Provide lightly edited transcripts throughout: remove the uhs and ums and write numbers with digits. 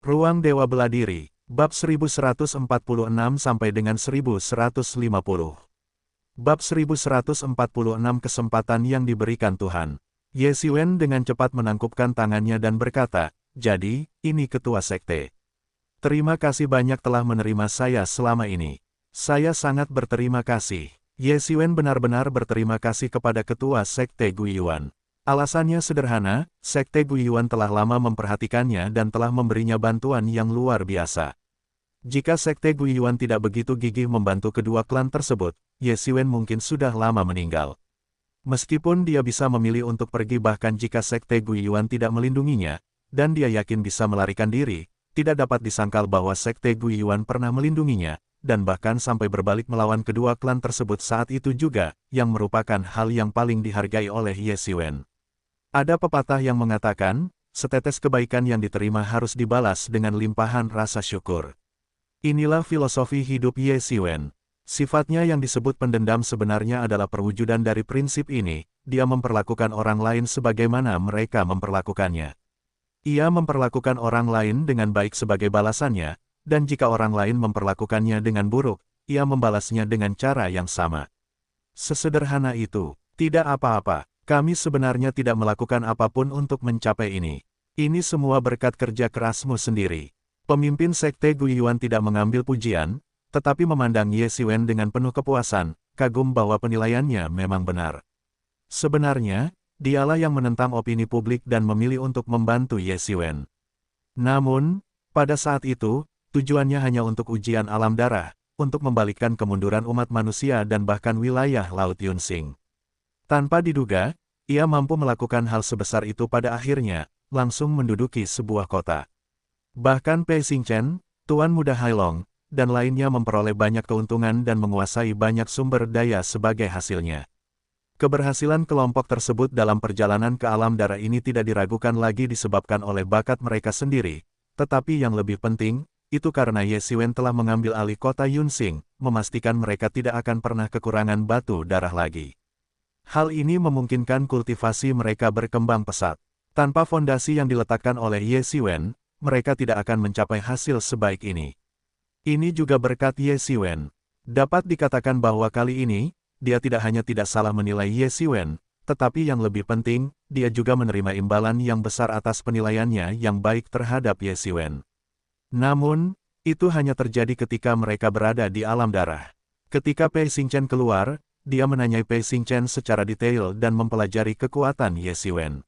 Ruang Dewa Beladiri, bab 1146 sampai dengan 1150. Bab 1146 Kesempatan yang diberikan Tuhan. Ye Xiwen dengan cepat menangkupkan tangannya dan berkata, "Jadi, ini ketua sekte. Terima kasih banyak telah menerima saya selama ini. Saya sangat berterima kasih." Ye Xiwen benar-benar berterima kasih kepada ketua sekte Guiyuan. Alasannya sederhana, sekte Guiyuan telah lama memperhatikannya dan telah memberinya bantuan yang luar biasa. Jika sekte Guiyuan tidak begitu gigih membantu kedua klan tersebut, Ye Xiwen mungkin sudah lama meninggal. Meskipun dia bisa memilih untuk pergi bahkan jika sekte Guiyuan tidak melindunginya, dan dia yakin bisa melarikan diri, tidak dapat disangkal bahwa sekte Guiyuan pernah melindunginya, dan bahkan sampai berbalik melawan kedua klan tersebut saat itu juga, yang merupakan hal yang paling dihargai oleh Ye Xiwen. Ada pepatah yang mengatakan, setetes kebaikan yang diterima harus dibalas dengan limpahan rasa syukur. Inilah filosofi hidup Ye Xiwen. Sifatnya yang disebut pendendam sebenarnya adalah perwujudan dari prinsip ini, dia memperlakukan orang lain sebagaimana mereka memperlakukannya. Ia memperlakukan orang lain dengan baik sebagai balasannya, dan jika orang lain memperlakukannya dengan buruk, ia membalasnya dengan cara yang sama. Sesederhana itu, tidak apa-apa. Kami sebenarnya tidak melakukan apapun untuk mencapai ini. Ini semua berkat kerja kerasmu sendiri. Pemimpin sekte Guiyuan tidak mengambil pujian, tetapi memandang Ye Xiwen dengan penuh kepuasan, kagum bahwa penilaiannya memang benar. Sebenarnya, dialah yang menentang opini publik dan memilih untuk membantu Ye Xiwen. Namun, pada saat itu, tujuannya hanya untuk ujian alam darah, untuk membalikkan kemunduran umat manusia dan bahkan wilayah Laut Yunsing. Tanpa diduga, ia mampu melakukan hal sebesar itu pada akhirnya, langsung menduduki sebuah kota. Bahkan Pei Xingchen, Tuan Muda Hailong, dan lainnya memperoleh banyak keuntungan dan menguasai banyak sumber daya sebagai hasilnya. Keberhasilan kelompok tersebut dalam perjalanan ke alam darah ini tidak diragukan lagi disebabkan oleh bakat mereka sendiri, tetapi yang lebih penting, itu karena Ye Xiwen telah mengambil alih kota Yunsing, memastikan mereka tidak akan pernah kekurangan batu darah lagi. Hal ini memungkinkan kultivasi mereka berkembang pesat. Tanpa fondasi yang diletakkan oleh Ye Xiwen, mereka tidak akan mencapai hasil sebaik ini. Ini juga berkat Ye Xiwen. Dapat dikatakan bahwa kali ini, dia tidak hanya tidak salah menilai Ye Xiwen, tetapi yang lebih penting, dia juga menerima imbalan yang besar atas penilaiannya yang baik terhadap Ye Xiwen. Namun, itu hanya terjadi ketika mereka berada di alam darah. Ketika Pei Xingchen keluar, dia menanyai Pei Xingchen secara detail dan mempelajari kekuatan Ye Xiwen.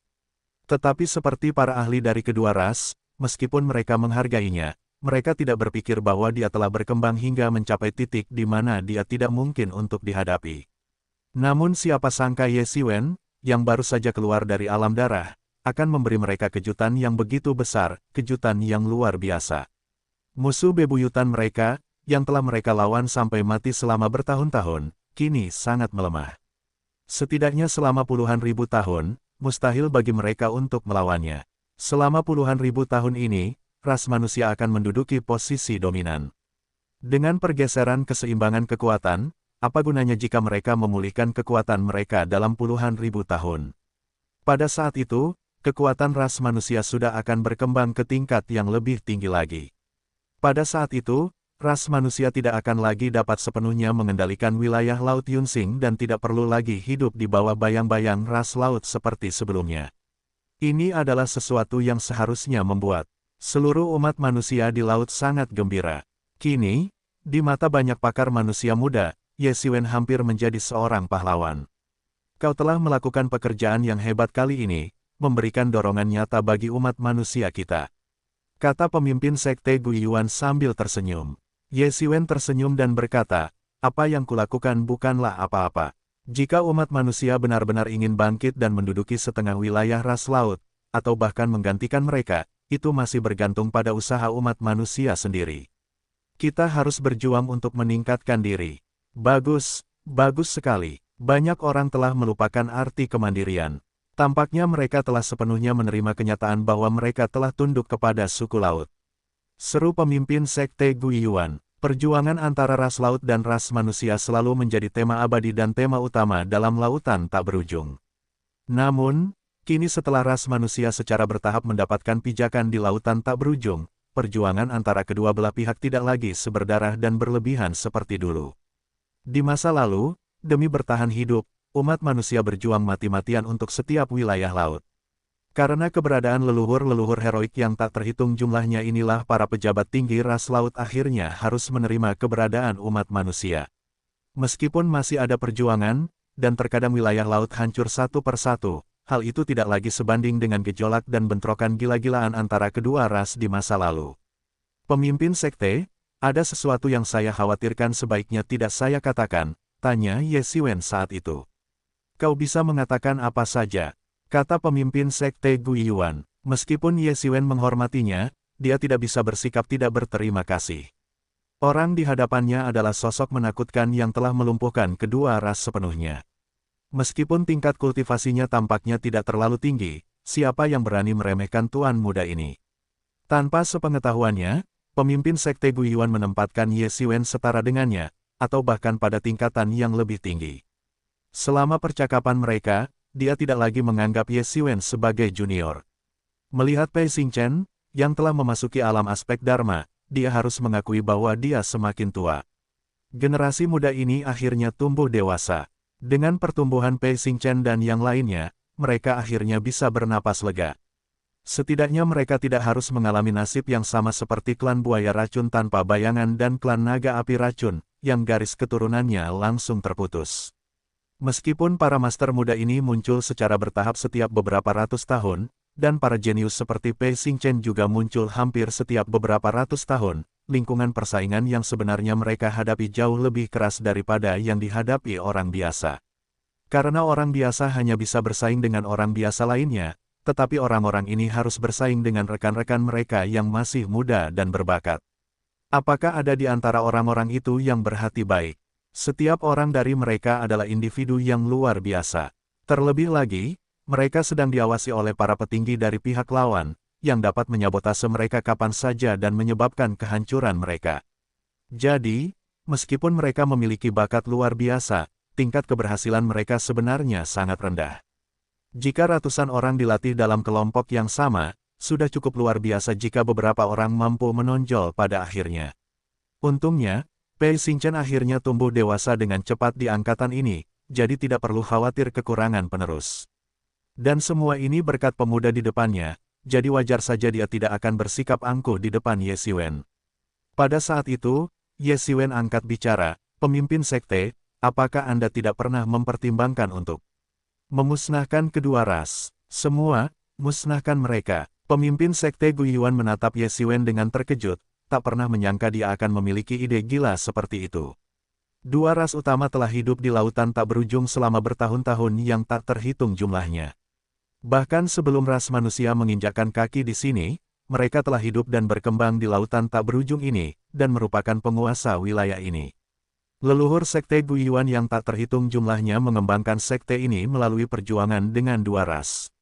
Tetapi seperti para ahli dari kedua ras, meskipun mereka menghargainya, mereka tidak berpikir bahwa dia telah berkembang hingga mencapai titik di mana dia tidak mungkin untuk dihadapi. Namun siapa sangka Ye Xiwen, yang baru saja keluar dari alam darah, akan memberi mereka kejutan yang begitu besar, kejutan yang luar biasa. Musuh bebuyutan mereka, yang telah mereka lawan sampai mati selama bertahun-tahun, kini sangat melemah. Setidaknya selama puluhan ribu tahun, mustahil bagi mereka untuk melawannya. Selama puluhan ribu tahun ini, ras manusia akan menduduki posisi dominan. Dengan pergeseran keseimbangan kekuatan, apa gunanya jika mereka memulihkan kekuatan mereka dalam puluhan ribu tahun? Pada saat itu, kekuatan ras manusia sudah akan berkembang ke tingkat yang lebih tinggi lagi. Pada saat itu, ras manusia tidak akan lagi dapat sepenuhnya mengendalikan wilayah Laut Yunsing dan tidak perlu lagi hidup di bawah bayang-bayang ras laut seperti sebelumnya. Ini adalah sesuatu yang seharusnya membuat seluruh umat manusia di laut sangat gembira. Kini, di mata banyak pakar manusia muda, Ye Xiwen hampir menjadi seorang pahlawan. Kau telah melakukan pekerjaan yang hebat kali ini, memberikan dorongan nyata bagi umat manusia kita, kata pemimpin sekte Guiyuan sambil tersenyum. Ye Xiwen tersenyum dan berkata, apa yang kulakukan bukanlah apa-apa. Jika umat manusia benar-benar ingin bangkit dan menduduki setengah wilayah ras laut, atau bahkan menggantikan mereka, itu masih bergantung pada usaha umat manusia sendiri. Kita harus berjuang untuk meningkatkan diri. Bagus, bagus sekali. Banyak orang telah melupakan arti kemandirian. Tampaknya mereka telah sepenuhnya menerima kenyataan bahwa mereka telah tunduk kepada suku laut. Seru pemimpin sekte Guiyuan. Perjuangan antara ras laut dan ras manusia selalu menjadi tema abadi dan tema utama dalam lautan tak berujung. Namun, kini setelah ras manusia secara bertahap mendapatkan pijakan di lautan tak berujung, perjuangan antara kedua belah pihak tidak lagi seberdarah dan berlebihan seperti dulu. Di masa lalu, demi bertahan hidup, umat manusia berjuang mati-matian untuk setiap wilayah laut. Karena keberadaan leluhur-leluhur heroik yang tak terhitung jumlahnya inilah para pejabat tinggi ras laut akhirnya harus menerima keberadaan umat manusia. Meskipun masih ada perjuangan, dan terkadang wilayah laut hancur satu persatu, hal itu tidak lagi sebanding dengan gejolak dan bentrokan gila-gilaan antara kedua ras di masa lalu. Pemimpin sekte, ada sesuatu yang saya khawatirkan sebaiknya tidak saya katakan, tanya Ye Xiwen saat itu. Kau bisa mengatakan apa saja, kata pemimpin sekte Guiyuan. Meskipun Ye Xiwen menghormatinya, dia tidak bisa bersikap tidak berterima kasih. Orang di hadapannya adalah sosok menakutkan yang telah melumpuhkan kedua ras sepenuhnya. Meskipun tingkat kultivasinya tampaknya tidak terlalu tinggi, siapa yang berani meremehkan tuan muda ini? Tanpa sepengetahuannya, pemimpin sekte Guiyuan menempatkan Ye Xiwen setara dengannya, atau bahkan pada tingkatan yang lebih tinggi. Selama percakapan mereka, dia tidak lagi menganggap Ye Xiwen sebagai junior. Melihat Pei Xingchen, yang telah memasuki alam aspek Dharma, dia harus mengakui bahwa dia semakin tua. Generasi muda ini akhirnya tumbuh dewasa. Dengan pertumbuhan Pei Xingchen dan yang lainnya, mereka akhirnya bisa bernapas lega. Setidaknya mereka tidak harus mengalami nasib yang sama seperti klan buaya racun tanpa bayangan dan klan naga api racun, yang garis keturunannya langsung terputus. Meskipun para master muda ini muncul secara bertahap setiap beberapa ratus tahun, dan para jenius seperti Pei Xingchen juga muncul hampir setiap beberapa ratus tahun, lingkungan persaingan yang sebenarnya mereka hadapi jauh lebih keras daripada yang dihadapi orang biasa. Karena orang biasa hanya bisa bersaing dengan orang biasa lainnya, tetapi orang-orang ini harus bersaing dengan rekan-rekan mereka yang masih muda dan berbakat. Apakah ada di antara orang-orang itu yang berhati baik? Setiap orang dari mereka adalah individu yang luar biasa. Terlebih lagi, mereka sedang diawasi oleh para petinggi dari pihak lawan, yang dapat menyabotase mereka kapan saja dan menyebabkan kehancuran mereka. Jadi, meskipun mereka memiliki bakat luar biasa, tingkat keberhasilan mereka sebenarnya sangat rendah. Jika ratusan orang dilatih dalam kelompok yang sama, sudah cukup luar biasa jika beberapa orang mampu menonjol pada akhirnya. Untungnya, Pei Xingchen akhirnya tumbuh dewasa dengan cepat di angkatan ini, jadi tidak perlu khawatir kekurangan penerus. Dan semua ini berkat pemuda di depannya, jadi wajar saja dia tidak akan bersikap angkuh di depan Ye Xiwen. Pada saat itu, Ye Xiwen angkat bicara, pemimpin sekte, apakah Anda tidak pernah mempertimbangkan untuk memusnahkan kedua ras? Semua, musnahkan mereka. Pemimpin sekte Guiyuan menatap Ye Xiwen dengan terkejut, tak pernah menyangka dia akan memiliki ide gila seperti itu. Dua ras utama telah hidup di lautan tak berujung selama bertahun-tahun yang tak terhitung jumlahnya. Bahkan sebelum ras manusia menginjakkan kaki di sini, mereka telah hidup dan berkembang di lautan tak berujung ini, dan merupakan penguasa wilayah ini. Leluhur sekte Guiyuan yang tak terhitung jumlahnya mengembangkan sekte ini melalui perjuangan dengan dua ras.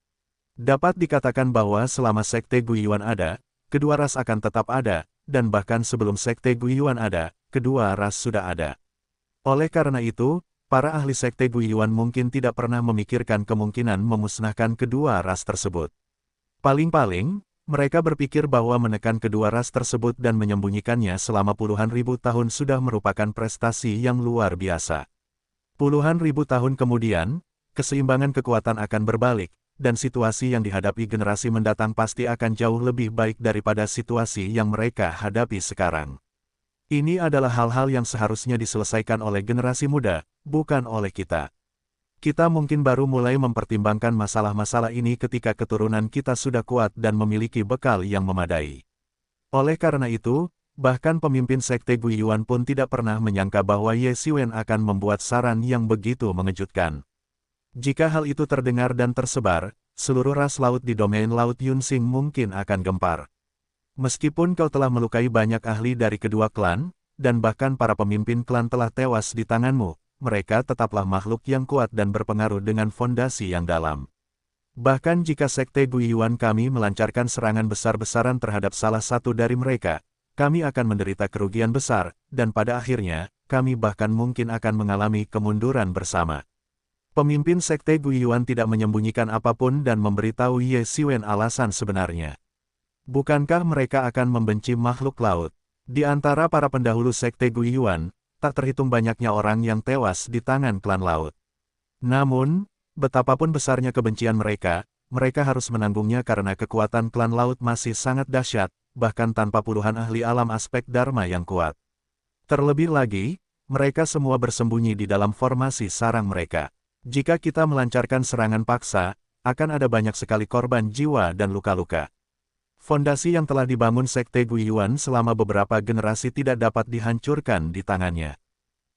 Dapat dikatakan bahwa selama sekte Guiyuan ada, kedua ras akan tetap ada, dan bahkan sebelum sekte Guiyuan ada, kedua ras sudah ada. Oleh karena itu, para ahli sekte Guiyuan mungkin tidak pernah memikirkan kemungkinan memusnahkan kedua ras tersebut. Paling-paling, mereka berpikir bahwa menekan kedua ras tersebut dan menyembunyikannya selama puluhan ribu tahun sudah merupakan prestasi yang luar biasa. Puluhan ribu tahun kemudian, keseimbangan kekuatan akan berbalik, dan situasi yang dihadapi generasi mendatang pasti akan jauh lebih baik daripada situasi yang mereka hadapi sekarang. Ini adalah hal-hal yang seharusnya diselesaikan oleh generasi muda, bukan oleh kita. Kita mungkin baru mulai mempertimbangkan masalah-masalah ini ketika keturunan kita sudah kuat dan memiliki bekal yang memadai. Oleh karena itu, bahkan pemimpin sekte Guiyuan pun tidak pernah menyangka bahwa Ye Xiwen akan membuat saran yang begitu mengejutkan. Jika hal itu terdengar dan tersebar, seluruh ras laut di domain Laut Yunsing mungkin akan gempar. Meskipun kau telah melukai banyak ahli dari kedua klan, dan bahkan para pemimpin klan telah tewas di tanganmu, mereka tetaplah makhluk yang kuat dan berpengaruh dengan fondasi yang dalam. Bahkan jika sekte Guiyuan kami melancarkan serangan besar-besaran terhadap salah satu dari mereka, kami akan menderita kerugian besar, dan pada akhirnya, kami bahkan mungkin akan mengalami kemunduran bersama. Pemimpin sekte Guiyuan tidak menyembunyikan apapun dan memberitahu Ye Xiwen alasan sebenarnya. Bukankah mereka akan membenci makhluk laut? Di antara para pendahulu Sekte Guiyuan, tak terhitung banyaknya orang yang tewas di tangan klan laut. Namun, betapapun besarnya kebencian mereka, mereka harus menanggungnya karena kekuatan klan laut masih sangat dahsyat, bahkan tanpa puluhan ahli alam aspek Dharma yang kuat. Terlebih lagi, mereka semua bersembunyi di dalam formasi sarang mereka. Jika kita melancarkan serangan paksa, akan ada banyak sekali korban jiwa dan luka-luka. Fondasi yang telah dibangun Sekte Guiyuan selama beberapa generasi tidak dapat dihancurkan di tangannya.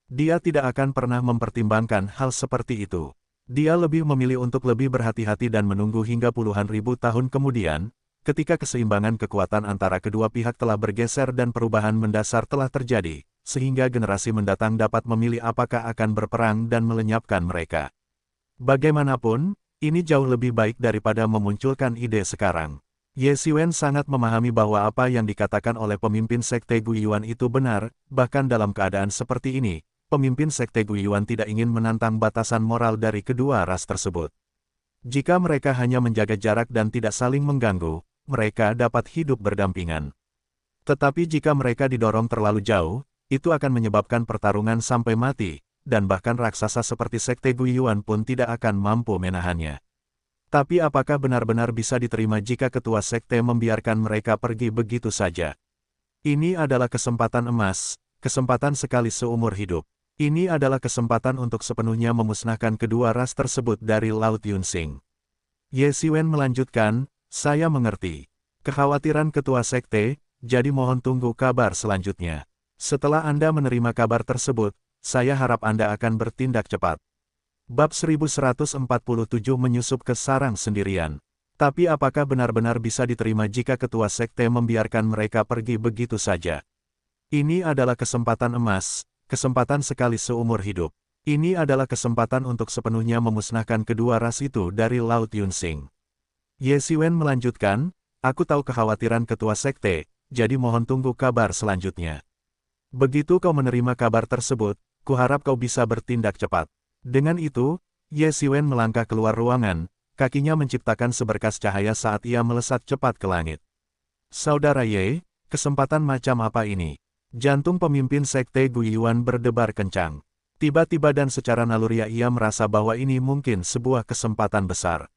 Dia tidak akan pernah mempertimbangkan hal seperti itu. Dia lebih memilih untuk lebih berhati-hati dan menunggu hingga puluhan ribu tahun kemudian, ketika keseimbangan kekuatan antara kedua pihak telah bergeser dan perubahan mendasar telah terjadi, sehingga generasi mendatang dapat memilih apakah akan berperang dan melenyapkan mereka. Bagaimanapun, ini jauh lebih baik daripada memunculkan ide sekarang. Ye Xiwen sangat memahami bahwa apa yang dikatakan oleh pemimpin Sekte Guiyuan itu benar, bahkan dalam keadaan seperti ini, pemimpin Sekte Guiyuan tidak ingin menantang batasan moral dari kedua ras tersebut. Jika mereka hanya menjaga jarak dan tidak saling mengganggu, mereka dapat hidup berdampingan. Tetapi jika mereka didorong terlalu jauh, itu akan menyebabkan pertarungan sampai mati, dan bahkan raksasa seperti Sekte Guiyuan pun tidak akan mampu menahannya. Tapi apakah benar-benar bisa diterima jika ketua sekte membiarkan mereka pergi begitu saja? Ini adalah kesempatan emas, kesempatan sekali seumur hidup. Ini adalah kesempatan untuk sepenuhnya memusnahkan kedua ras tersebut dari Laut Yunsing. Ye Xiwen melanjutkan, saya mengerti. Kekhawatiran ketua sekte, jadi mohon tunggu kabar selanjutnya. Setelah Anda menerima kabar tersebut, saya harap Anda akan bertindak cepat. Bab 1147 menyusup ke sarang sendirian. Tapi apakah benar-benar bisa diterima jika ketua sekte membiarkan mereka pergi begitu saja? Ini adalah kesempatan emas, kesempatan sekali seumur hidup. Ini adalah kesempatan untuk sepenuhnya memusnahkan kedua ras itu dari Laut Yunsing. Ye Xiwen melanjutkan, aku tahu kekhawatiran ketua sekte, jadi mohon tunggu kabar selanjutnya. Begitu kau menerima kabar tersebut, kuharap kau bisa bertindak cepat. Dengan itu, Ye Xiwen melangkah keluar ruangan, kakinya menciptakan seberkas cahaya saat ia melesat cepat ke langit. Saudara Ye, kesempatan macam apa ini? Jantung pemimpin Sekte Guiyuan berdebar kencang. Tiba-tiba dan secara naluriah ia merasa bahwa ini mungkin sebuah kesempatan besar.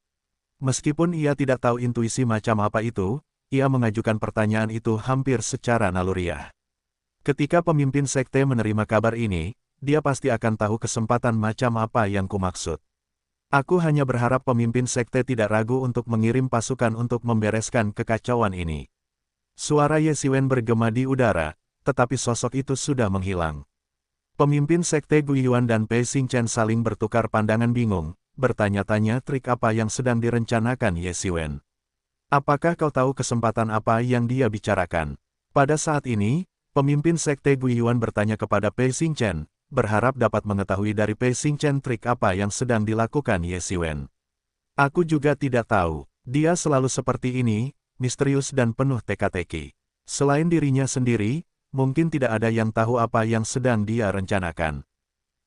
Meskipun ia tidak tahu intuisi macam apa itu, ia mengajukan pertanyaan itu hampir secara naluriah. Ketika pemimpin Sekte menerima kabar ini, dia pasti akan tahu kesempatan macam apa yang kumaksud. Aku hanya berharap pemimpin sekte tidak ragu untuk mengirim pasukan untuk membereskan kekacauan ini. Suara Ye Xiwen bergema di udara, tetapi sosok itu sudah menghilang. Pemimpin sekte Guiyuan dan Pei Xingchen saling bertukar pandangan bingung, bertanya-tanya trik apa yang sedang direncanakan Ye Xiwen. Apakah kau tahu kesempatan apa yang dia bicarakan? Pada saat ini, pemimpin sekte Guiyuan bertanya kepada Pei Xingchen, berharap dapat mengetahui dari Pei Xingchen trik apa yang sedang dilakukan Ye Xiwen. Aku juga tidak tahu, dia selalu seperti ini, misterius dan penuh teka-teki. Selain dirinya sendiri, mungkin tidak ada yang tahu apa yang sedang dia rencanakan.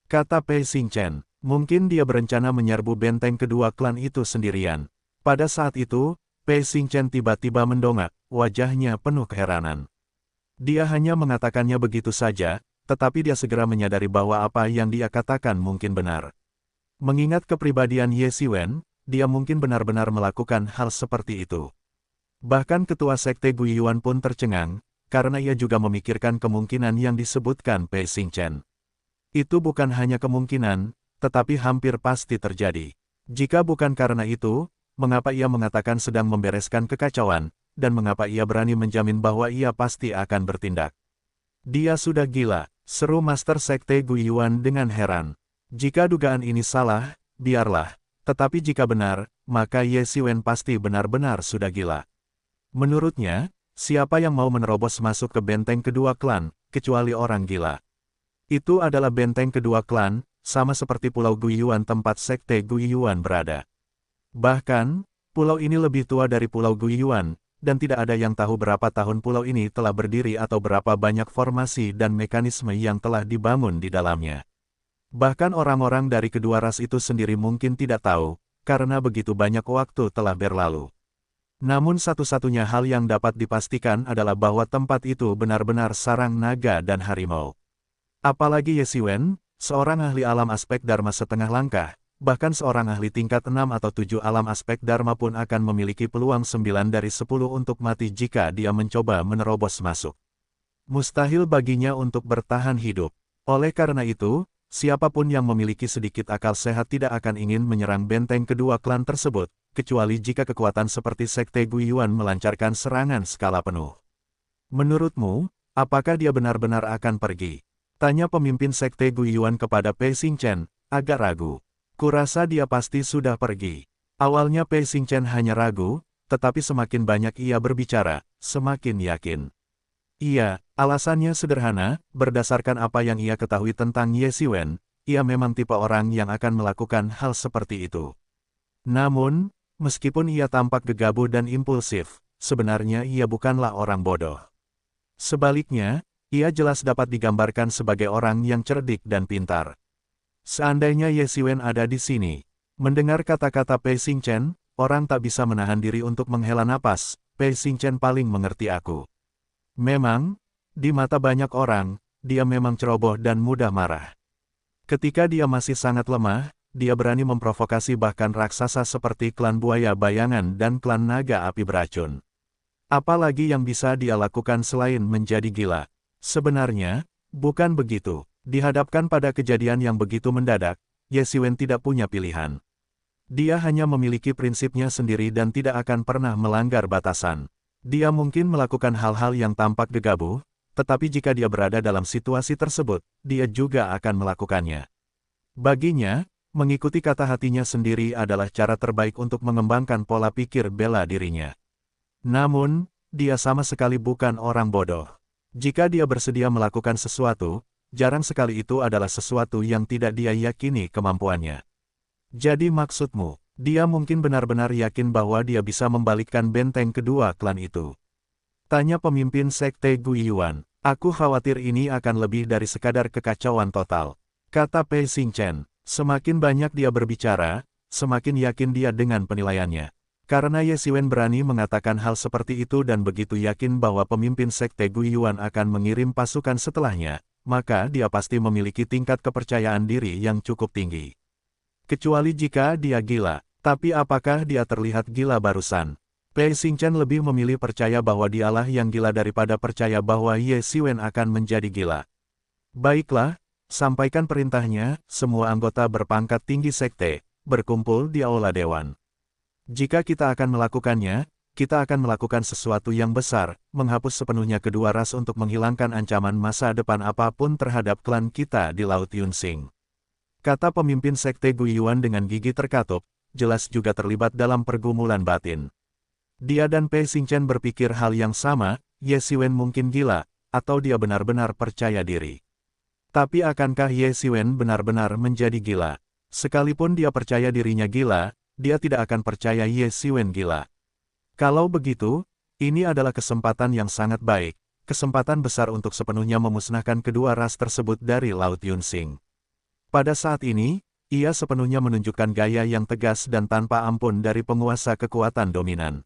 Kata Pei Xingchen, mungkin dia berencana menyerbu benteng kedua klan itu sendirian. Pada saat itu, Pei Xingchen tiba-tiba mendongak, wajahnya penuh keheranan. Dia hanya mengatakannya begitu saja, tetapi dia segera menyadari bahwa apa yang dia katakan mungkin benar. Mengingat kepribadian Ye Xiwen, dia mungkin benar-benar melakukan hal seperti itu. Bahkan ketua sekte Guiyuan pun tercengang, karena ia juga memikirkan kemungkinan yang disebutkan Pei Xingchen. Itu bukan hanya kemungkinan, tetapi hampir pasti terjadi. Jika bukan karena itu, mengapa ia mengatakan sedang membereskan kekacauan, dan mengapa ia berani menjamin bahwa ia pasti akan bertindak? Dia sudah gila. Seru Master Sekte Guiyuan dengan heran. Jika dugaan ini salah, biarlah. Tetapi jika benar, maka Ye Xiwen pasti benar-benar sudah gila. Menurutnya, siapa yang mau menerobos masuk ke benteng kedua klan, kecuali orang gila? Itu adalah benteng kedua klan, sama seperti Pulau Guiyuan tempat Sekte Guiyuan berada. Bahkan, pulau ini lebih tua dari Pulau Guiyuan, dan tidak ada yang tahu berapa tahun pulau ini telah berdiri atau berapa banyak formasi dan mekanisme yang telah dibangun di dalamnya. Bahkan orang-orang dari kedua ras itu sendiri mungkin tidak tahu, karena begitu banyak waktu telah berlalu. Namun satu-satunya hal yang dapat dipastikan adalah bahwa tempat itu benar-benar sarang naga dan harimau. Apalagi Ye Xiwen, seorang ahli alam aspek Dharma setengah langkah, bahkan seorang ahli tingkat 6 atau 7 alam aspek Dharma pun akan memiliki peluang 9 dari 10 untuk mati jika dia mencoba menerobos masuk. Mustahil baginya untuk bertahan hidup. Oleh karena itu, siapapun yang memiliki sedikit akal sehat tidak akan ingin menyerang benteng kedua klan tersebut, kecuali jika kekuatan seperti Sekte Guiyuan melancarkan serangan skala penuh. Menurutmu, apakah dia benar-benar akan pergi? Tanya pemimpin Sekte Guiyuan kepada Pei Xingchen, agak ragu. Kurasa dia pasti sudah pergi. Awalnya Pei Xingchen hanya ragu, tetapi semakin banyak ia berbicara, semakin yakin. Iya, alasannya sederhana, berdasarkan apa yang ia ketahui tentang Ye Xiwen, ia memang tipe orang yang akan melakukan hal seperti itu. Namun, meskipun ia tampak gegabah dan impulsif, sebenarnya ia bukanlah orang bodoh. Sebaliknya, ia jelas dapat digambarkan sebagai orang yang cerdik dan pintar. Seandainya Ye Xiwen ada di sini, mendengar kata-kata Pei Xingchen, orang tak bisa menahan diri untuk menghela napas. Pei Xingchen paling mengerti aku. Memang, di mata banyak orang, dia memang ceroboh dan mudah marah. Ketika dia masih sangat lemah, dia berani memprovokasi bahkan raksasa seperti klan buaya bayangan dan klan naga api beracun. Apalagi yang bisa dia lakukan selain menjadi gila? Sebenarnya, bukan begitu. Dihadapkan pada kejadian yang begitu mendadak, Ye Xiwen tidak punya pilihan. Dia hanya memiliki prinsipnya sendiri dan tidak akan pernah melanggar batasan. Dia mungkin melakukan hal-hal yang tampak gegabah, tetapi jika dia berada dalam situasi tersebut, dia juga akan melakukannya. Baginya, mengikuti kata hatinya sendiri adalah cara terbaik untuk mengembangkan pola pikir bela dirinya. Namun, dia sama sekali bukan orang bodoh. Jika dia bersedia melakukan sesuatu, jarang sekali itu adalah sesuatu yang tidak dia yakini kemampuannya. Jadi maksudmu, dia mungkin benar-benar yakin bahwa dia bisa membalikkan benteng kedua klan itu? Tanya pemimpin Sekte Guiyuan. Aku khawatir ini akan lebih dari sekadar kekacauan total. Kata Pei Xingchen. Semakin banyak dia berbicara, semakin yakin dia dengan penilaiannya. Karena Ye Xiwen berani mengatakan hal seperti itu dan begitu yakin bahwa pemimpin Sekte Guiyuan akan mengirim pasukan setelahnya, maka dia pasti memiliki tingkat kepercayaan diri yang cukup tinggi. Kecuali jika dia gila. Tapi apakah dia terlihat gila barusan? Pei Xingchen lebih memilih percaya bahwa dialah yang gila daripada percaya bahwa Ye Xiwen akan menjadi gila. Baiklah, sampaikan perintahnya. Semua anggota berpangkat tinggi sekte, berkumpul di aula dewan. Jika kita akan melakukannya, kita akan melakukan sesuatu yang besar, menghapus sepenuhnya kedua ras untuk menghilangkan ancaman masa depan apapun terhadap klan kita di Laut Yunsing. Kata pemimpin Sekte Guiyuan dengan gigi terkatup, jelas juga terlibat dalam pergumulan batin. Dia dan Pei Xingchen berpikir hal yang sama, Ye Xiwen mungkin gila, atau dia benar-benar percaya diri. Tapi akankah Ye Xiwen benar-benar menjadi gila? Sekalipun dia percaya dirinya gila, dia tidak akan percaya Ye Xiwen gila. Kalau begitu, ini adalah kesempatan yang sangat baik, kesempatan besar untuk sepenuhnya memusnahkan kedua ras tersebut dari Laut Yunsing. Pada saat ini, ia sepenuhnya menunjukkan gaya yang tegas dan tanpa ampun dari penguasa kekuatan dominan.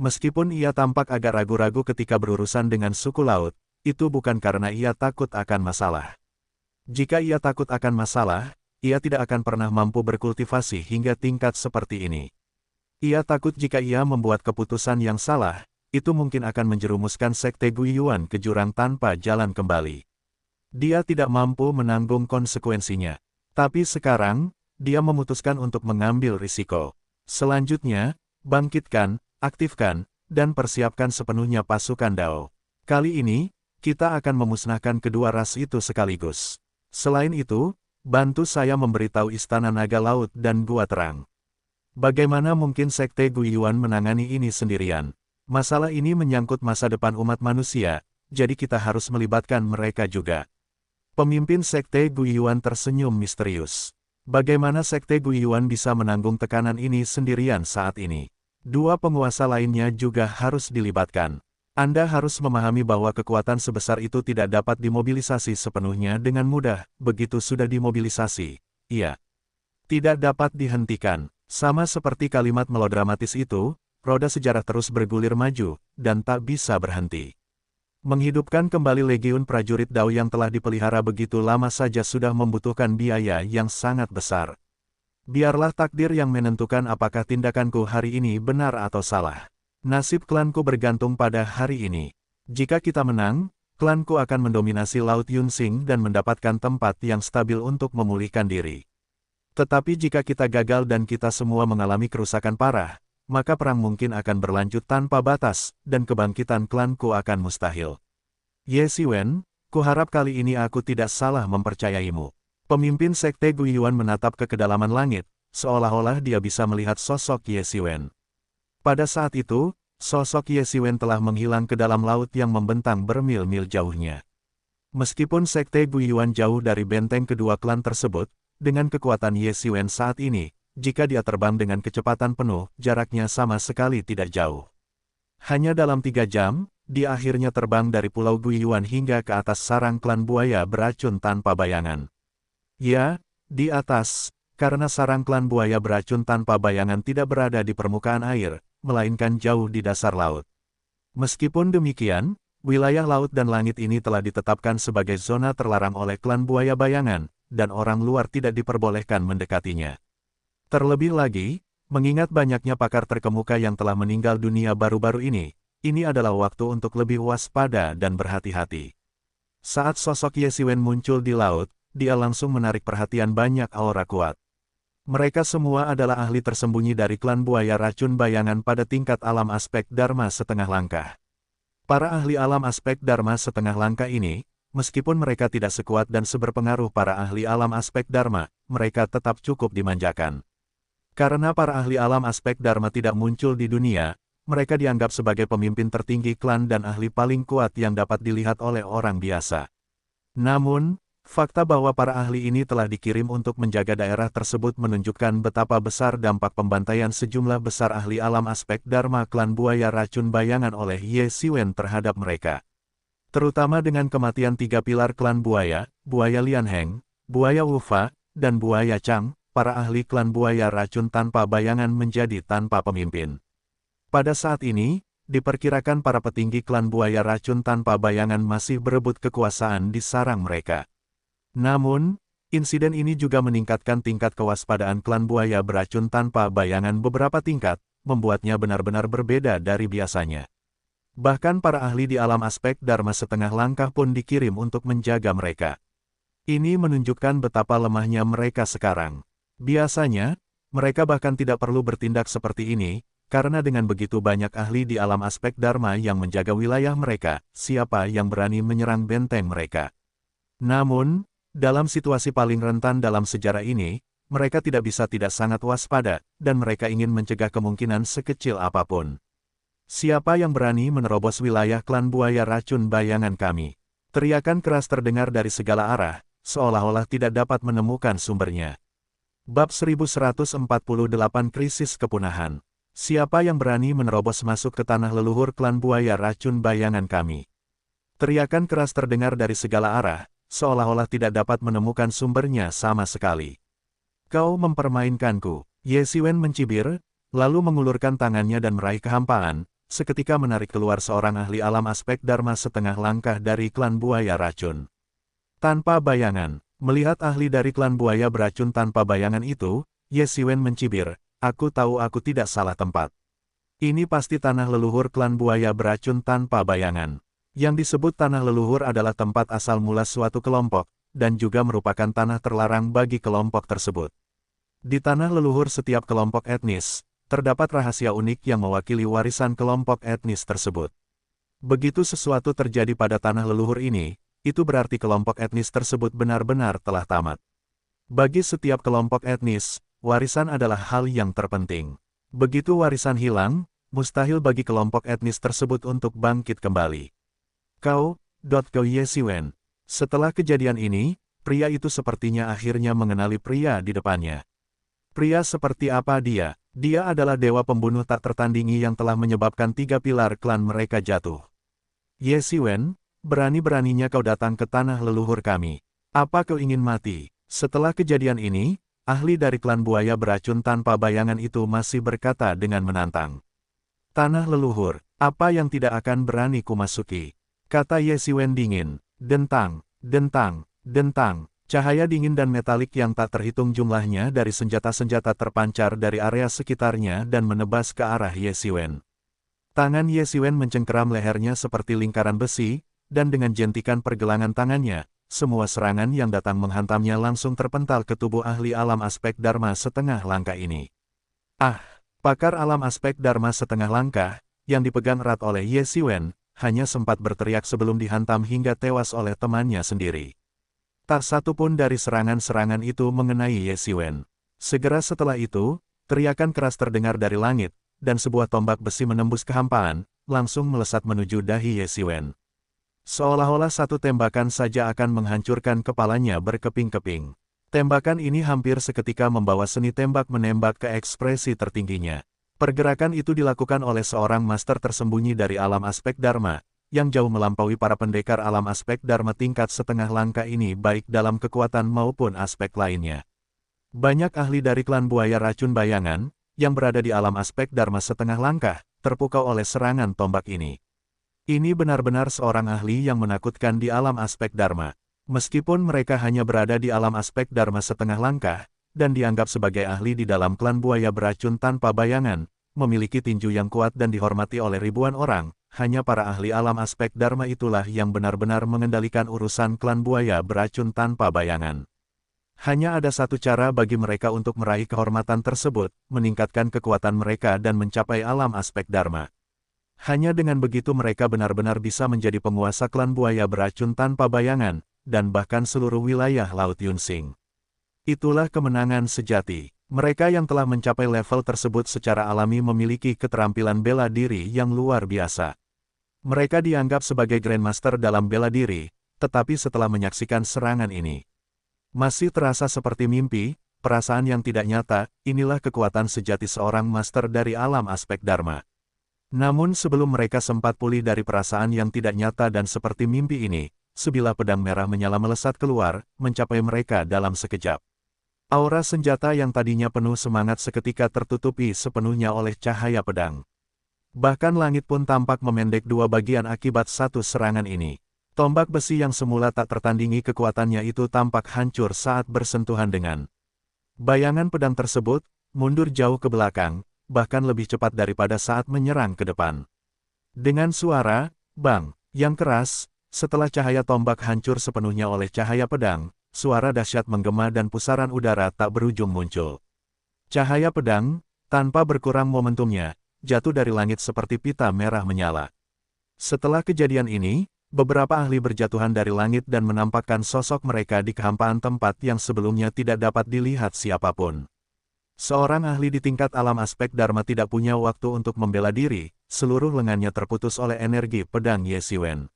Meskipun ia tampak agak ragu-ragu ketika berurusan dengan suku laut, itu bukan karena ia takut akan masalah. Jika ia takut akan masalah, ia tidak akan pernah mampu berkultivasi hingga tingkat seperti ini. Ia takut jika ia membuat keputusan yang salah, itu mungkin akan menjerumuskan Sekte Guiyuan ke jurang tanpa jalan kembali. Dia tidak mampu menanggung konsekuensinya. Tapi sekarang, dia memutuskan untuk mengambil risiko. Selanjutnya, bangkitkan, aktifkan, dan persiapkan sepenuhnya pasukan Dao. Kali ini, kita akan memusnahkan kedua ras itu sekaligus. Selain itu, bantu saya memberitahu Istana Naga Laut dan Gua Terang. Bagaimana mungkin Sekte Guiyuan menangani ini sendirian? Masalah ini menyangkut masa depan umat manusia, jadi kita harus melibatkan mereka juga. Pemimpin Sekte Guiyuan tersenyum misterius. Bagaimana Sekte Guiyuan bisa menanggung tekanan ini sendirian saat ini? Dua penguasa lainnya juga harus dilibatkan. Anda harus memahami bahwa kekuatan sebesar itu tidak dapat dimobilisasi sepenuhnya dengan mudah. Begitu sudah dimobilisasi, ia tidak dapat dihentikan. Sama seperti kalimat melodramatis itu, roda sejarah terus bergulir maju, dan tak bisa berhenti. Menghidupkan kembali legiun prajurit Dao yang telah dipelihara begitu lama saja sudah membutuhkan biaya yang sangat besar. Biarlah takdir yang menentukan apakah tindakanku hari ini benar atau salah. Nasib klanku bergantung pada hari ini. Jika kita menang, klanku akan mendominasi Laut Yunsing dan mendapatkan tempat yang stabil untuk memulihkan diri. Tetapi jika kita gagal dan kita semua mengalami kerusakan parah, maka perang mungkin akan berlanjut tanpa batas, dan kebangkitan klanku akan mustahil. Ye Xiwen, kuharap kali ini aku tidak salah mempercayaimu. Pemimpin Sekte Guiyuan menatap ke kedalaman langit, seolah-olah dia bisa melihat sosok Ye Xiwen. Pada saat itu, sosok Ye Xiwen telah menghilang ke dalam laut yang membentang bermil-mil jauhnya. Meskipun Sekte Guiyuan jauh dari benteng kedua klan tersebut, dengan kekuatan Ye Xiwen saat ini, jika dia terbang dengan kecepatan penuh, jaraknya sama sekali tidak jauh. Hanya dalam 3 jam, dia akhirnya terbang dari Pulau Guiyuan hingga ke atas sarang klan buaya beracun tanpa bayangan. Ya, di atas, karena sarang klan buaya beracun tanpa bayangan tidak berada di permukaan air, melainkan jauh di dasar laut. Meskipun demikian, wilayah laut dan langit ini telah ditetapkan sebagai zona terlarang oleh klan buaya bayangan, dan orang luar tidak diperbolehkan mendekatinya. Terlebih lagi, mengingat banyaknya pakar terkemuka yang telah meninggal dunia baru-baru ini adalah waktu untuk lebih waspada dan berhati-hati. Saat sosok Ye Xiwen muncul di laut, dia langsung menarik perhatian banyak aura kuat. Mereka semua adalah ahli tersembunyi dari klan buaya racun bayangan pada tingkat alam aspek Dharma setengah langkah. Para ahli alam aspek Dharma setengah langkah ini, meskipun mereka tidak sekuat dan seberpengaruh para ahli alam aspek Dharma, mereka tetap cukup dimanjakan. Karena para ahli alam aspek Dharma tidak muncul di dunia, mereka dianggap sebagai pemimpin tertinggi klan dan ahli paling kuat yang dapat dilihat oleh orang biasa. Namun, fakta bahwa para ahli ini telah dikirim untuk menjaga daerah tersebut menunjukkan betapa besar dampak pembantaian sejumlah besar ahli alam aspek Dharma klan buaya racun bayangan oleh Ye Xiwen terhadap mereka. Terutama dengan kematian 3 pilar klan buaya, Buaya Lianheng, Buaya Wufa, dan Buaya Chang, para ahli klan buaya racun tanpa bayangan menjadi tanpa pemimpin. Pada saat ini, diperkirakan para petinggi klan buaya racun tanpa bayangan masih berebut kekuasaan di sarang mereka. Namun, insiden ini juga meningkatkan tingkat kewaspadaan klan buaya beracun tanpa bayangan beberapa tingkat, membuatnya benar-benar berbeda dari biasanya. Bahkan para ahli di alam aspek Dharma setengah langkah pun dikirim untuk menjaga mereka. Ini menunjukkan betapa lemahnya mereka sekarang. Biasanya, mereka bahkan tidak perlu bertindak seperti ini, karena dengan begitu banyak ahli di alam aspek Dharma yang menjaga wilayah mereka, siapa yang berani menyerang benteng mereka. Namun, dalam situasi paling rentan dalam sejarah ini, mereka tidak bisa tidak sangat waspada, dan mereka ingin mencegah kemungkinan sekecil apapun. Siapa yang berani menerobos wilayah klan buaya racun bayangan kami? Teriakan keras terdengar dari segala arah, seolah-olah tidak dapat menemukan sumbernya. Bab 1148 Krisis Kepunahan. Siapa yang berani menerobos masuk ke tanah leluhur klan buaya racun bayangan kami? Teriakan keras terdengar dari segala arah, seolah-olah tidak dapat menemukan sumbernya sama sekali. Kau mempermainkanku. Ye Xiwen mencibir, lalu mengulurkan tangannya dan meraih kehampaan, seketika menarik keluar seorang ahli alam aspek Dharma setengah langkah dari klan buaya racun. Tanpa bayangan. Melihat ahli dari klan buaya beracun tanpa bayangan itu, Ye Xiwen mencibir, aku tahu aku tidak salah tempat. Ini pasti tanah leluhur klan buaya beracun tanpa bayangan. Yang disebut tanah leluhur adalah tempat asal mula suatu kelompok, dan juga merupakan tanah terlarang bagi kelompok tersebut. Di tanah leluhur setiap kelompok etnis, terdapat rahasia unik yang mewakili warisan kelompok etnis tersebut. Begitu sesuatu terjadi pada tanah leluhur ini, itu berarti kelompok etnis tersebut benar-benar telah tamat. Bagi setiap kelompok etnis, warisan adalah hal yang terpenting. Begitu warisan hilang, mustahil bagi kelompok etnis tersebut untuk bangkit kembali. Kau, Ye Xiwen. Setelah kejadian ini, pria itu sepertinya akhirnya mengenali pria di depannya. Pria seperti apa dia? Dia adalah dewa pembunuh tak tertandingi yang telah menyebabkan 3 pilar klan mereka jatuh. Ye Xiwen, berani-beraninya kau datang ke tanah leluhur kami. Apa kau ingin mati? Setelah kejadian ini, ahli dari klan buaya beracun tanpa bayangan itu masih berkata dengan menantang. Tanah leluhur, apa yang tidak akan berani kumasuki? Kata Ye Xiwen dingin. Dentang, dentang, dentang. Cahaya dingin dan metalik yang tak terhitung jumlahnya dari senjata-senjata terpancar dari area sekitarnya dan menebas ke arah Ye Xiwen. Tangan Ye Xiwen mencengkeram lehernya seperti lingkaran besi, dan dengan jentikan pergelangan tangannya, semua serangan yang datang menghantamnya langsung terpental ke tubuh ahli alam aspek Dharma setengah langkah ini. Ah! Pakar alam aspek Dharma setengah langkah, yang dipegang erat oleh Ye Xiwen, hanya sempat berteriak sebelum dihantam hingga tewas oleh temannya sendiri. Tak satu pun dari serangan-serangan itu mengenai Ye Xiwen. Segera setelah itu, teriakan keras terdengar dari langit, dan sebuah tombak besi menembus kehampaan, langsung melesat menuju dahi Ye Xiwen. Seolah-olah satu tembakan saja akan menghancurkan kepalanya berkeping-keping. Tembakan ini hampir seketika membawa seni tembak menembak ke ekspresi tertingginya. Pergerakan itu dilakukan oleh seorang master tersembunyi dari alam aspek Dharma, yang jauh melampaui para pendekar alam aspek Dharma tingkat setengah langkah ini baik dalam kekuatan maupun aspek lainnya. Banyak ahli dari klan buaya racun bayangan, yang berada di alam aspek Dharma setengah langkah, terpukau oleh serangan tombak ini. Ini benar-benar seorang ahli yang menakutkan di alam aspek Dharma. Meskipun mereka hanya berada di alam aspek Dharma setengah langkah, dan dianggap sebagai ahli di dalam klan buaya beracun tanpa bayangan, memiliki tinju yang kuat dan dihormati oleh ribuan orang, hanya para ahli alam aspek Dharma itulah yang benar-benar mengendalikan urusan klan buaya beracun tanpa bayangan. Hanya ada satu cara bagi mereka untuk meraih kehormatan tersebut, meningkatkan kekuatan mereka dan mencapai alam aspek Dharma. Hanya dengan begitu mereka benar-benar bisa menjadi penguasa klan buaya beracun tanpa bayangan, dan bahkan seluruh wilayah Laut Yunsing. Itulah kemenangan sejati. Mereka yang telah mencapai level tersebut secara alami memiliki keterampilan bela diri yang luar biasa. Mereka dianggap sebagai Grandmaster dalam bela diri, tetapi setelah menyaksikan serangan ini, masih terasa seperti mimpi, perasaan yang tidak nyata, inilah kekuatan sejati seorang master dari alam aspek Dharma. Namun sebelum mereka sempat pulih dari perasaan yang tidak nyata dan seperti mimpi ini, sebilah pedang merah menyala melesat keluar, mencapai mereka dalam sekejap. Aura senjata yang tadinya penuh semangat seketika tertutupi sepenuhnya oleh cahaya pedang. Bahkan langit pun tampak memendek dua bagian akibat satu serangan ini. Tombak besi yang semula tak tertandingi kekuatannya itu tampak hancur saat bersentuhan dengan bayangan pedang tersebut, mundur jauh ke belakang, bahkan lebih cepat daripada saat menyerang ke depan. Dengan suara, bang, yang keras, setelah cahaya tombak hancur sepenuhnya oleh cahaya pedang, suara dahsyat menggema dan pusaran udara tak berujung muncul. Cahaya pedang, tanpa berkurang momentumnya, jatuh dari langit seperti pita merah menyala. Setelah kejadian ini, beberapa ahli berjatuhan dari langit dan menampakkan sosok mereka di kehampaan tempat yang sebelumnya tidak dapat dilihat siapapun. Seorang ahli di tingkat alam aspek Dharma tidak punya waktu untuk membela diri, seluruh lengannya terputus oleh energi pedang Ye Xiwen.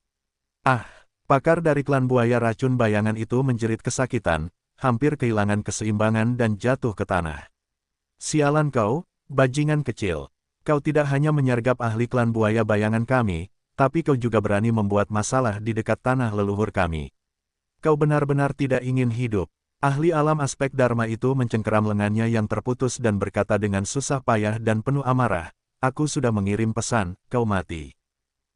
Ah! Pakar dari klan buaya racun bayangan itu menjerit kesakitan, hampir kehilangan keseimbangan dan jatuh ke tanah. Sialan kau, bajingan kecil. Kau tidak hanya menyergap ahli klan buaya bayangan kami, tapi kau juga berani membuat masalah di dekat tanah leluhur kami. Kau benar-benar tidak ingin hidup. Ahli alam aspek Dharma itu mencengkeram lengannya yang terputus dan berkata dengan susah payah dan penuh amarah, "Aku sudah mengirim pesan, kau mati."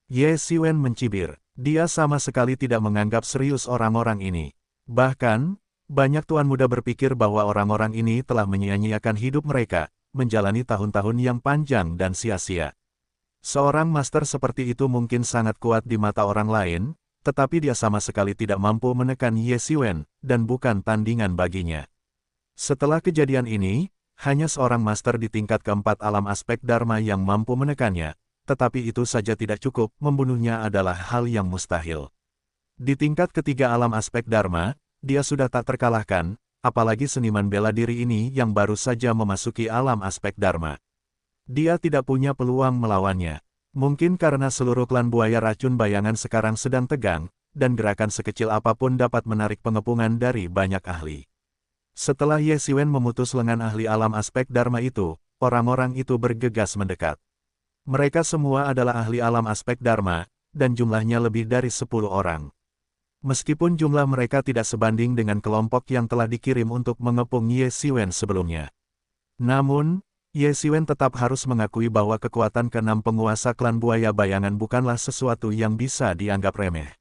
Ye Xiwen mencibir. Dia sama sekali tidak menganggap serius orang-orang ini. Bahkan, banyak tuan muda berpikir bahwa orang-orang ini telah menyia-nyiakan hidup mereka, menjalani tahun-tahun yang panjang dan sia-sia. Seorang master seperti itu mungkin sangat kuat di mata orang lain, tetapi dia sama sekali tidak mampu menekan Ye Xiwen, dan bukan tandingan baginya. Setelah kejadian ini, hanya seorang master di tingkat keempat alam aspek Dharma yang mampu menekannya. Tetapi itu saja tidak cukup, membunuhnya adalah hal yang mustahil. Di tingkat ketiga alam aspek Dharma, dia sudah tak terkalahkan, apalagi seniman bela diri ini yang baru saja memasuki alam aspek Dharma. Dia tidak punya peluang melawannya. Mungkin karena seluruh klan buaya racun bayangan sekarang sedang tegang, dan gerakan sekecil apapun dapat menarik pengepungan dari banyak ahli. Setelah Ye Xiwen memutus lengan ahli alam aspek Dharma itu, orang-orang itu bergegas mendekat. Mereka semua adalah ahli alam aspek Dharma, dan jumlahnya lebih dari 10 orang. Meskipun jumlah mereka tidak sebanding dengan kelompok yang telah dikirim untuk mengepung Ye Xiwen sebelumnya. Namun, Ye Xiwen tetap harus mengakui bahwa kekuatan keenam penguasa klan buaya bayangan bukanlah sesuatu yang bisa dianggap remeh.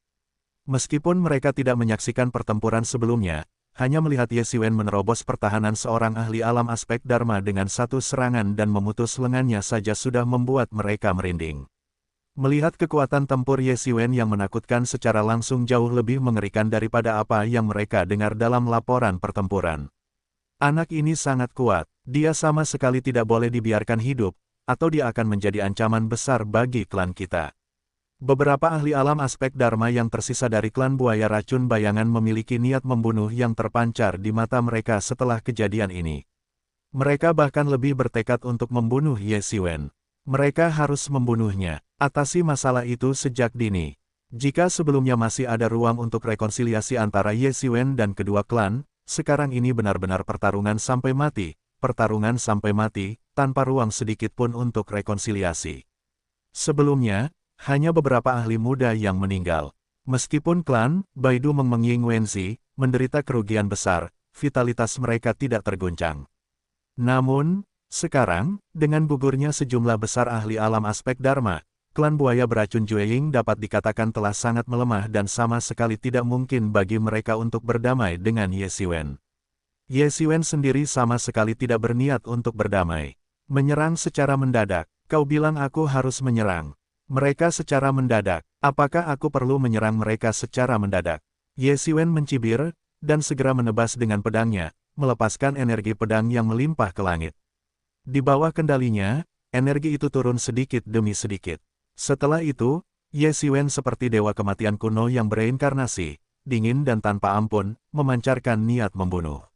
Meskipun mereka tidak menyaksikan pertempuran sebelumnya, hanya melihat Ye Xiwen menerobos pertahanan seorang ahli alam aspek Dharma dengan satu serangan dan memutus lengannya saja sudah membuat mereka merinding. Melihat kekuatan tempur Ye Xiwen yang menakutkan secara langsung jauh lebih mengerikan daripada apa yang mereka dengar dalam laporan pertempuran. Anak ini sangat kuat, dia sama sekali tidak boleh dibiarkan hidup, atau dia akan menjadi ancaman besar bagi klan kita. Beberapa ahli alam aspek Dharma yang tersisa dari klan buaya racun bayangan memiliki niat membunuh yang terpancar di mata mereka setelah kejadian ini. Mereka bahkan lebih bertekad untuk membunuh Ye Xiwen. Mereka harus membunuhnya, atasi masalah itu sejak dini. Jika sebelumnya masih ada ruang untuk rekonsiliasi antara Ye Xiwen dan kedua klan, sekarang ini benar-benar pertarungan sampai mati, tanpa ruang sedikit pun untuk rekonsiliasi. Sebelumnya, hanya beberapa ahli muda yang meninggal. Meskipun klan Baidu Mengying Wenzi menderita kerugian besar, vitalitas mereka tidak terguncang. Namun, sekarang, dengan gugurnya sejumlah besar ahli alam aspek Dharma, klan buaya beracun Jueying dapat dikatakan telah sangat melemah dan sama sekali tidak mungkin bagi mereka untuk berdamai dengan Ye Xiwen. Ye Xiwen sendiri sama sekali tidak berniat untuk berdamai. Menyerang secara mendadak, kau bilang aku harus menyerang mereka secara mendadak, apakah aku perlu menyerang mereka secara mendadak? Ye Xiwen mencibir, dan segera menebas dengan pedangnya, melepaskan energi pedang yang melimpah ke langit. Di bawah kendalinya, energi itu turun sedikit demi sedikit. Setelah itu, Ye Xiwen seperti dewa kematian kuno yang bereinkarnasi, dingin dan tanpa ampun, memancarkan niat membunuh.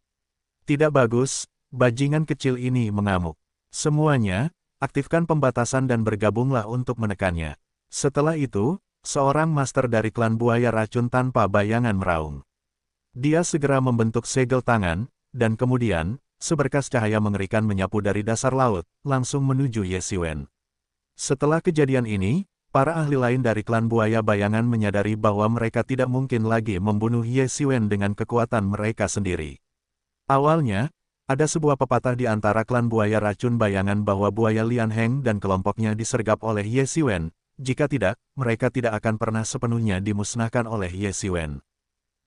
Tidak bagus, bajingan kecil ini mengamuk. Semuanya, aktifkan pembatasan dan bergabunglah untuk menekannya. Setelah itu, seorang master dari klan buaya racun tanpa bayangan meraung. Dia segera membentuk segel tangan, dan kemudian, seberkas cahaya mengerikan menyapu dari dasar laut, langsung menuju Ye Xiwen. Setelah kejadian ini, para ahli lain dari klan buaya bayangan menyadari bahwa mereka tidak mungkin lagi membunuh Ye Xiwen dengan kekuatan mereka sendiri. Awalnya, ada sebuah pepatah di antara klan buaya racun bayangan bahwa buaya Lian Heng dan kelompoknya disergap oleh Ye Xiwen, jika tidak, mereka tidak akan pernah sepenuhnya dimusnahkan oleh Ye Xiwen.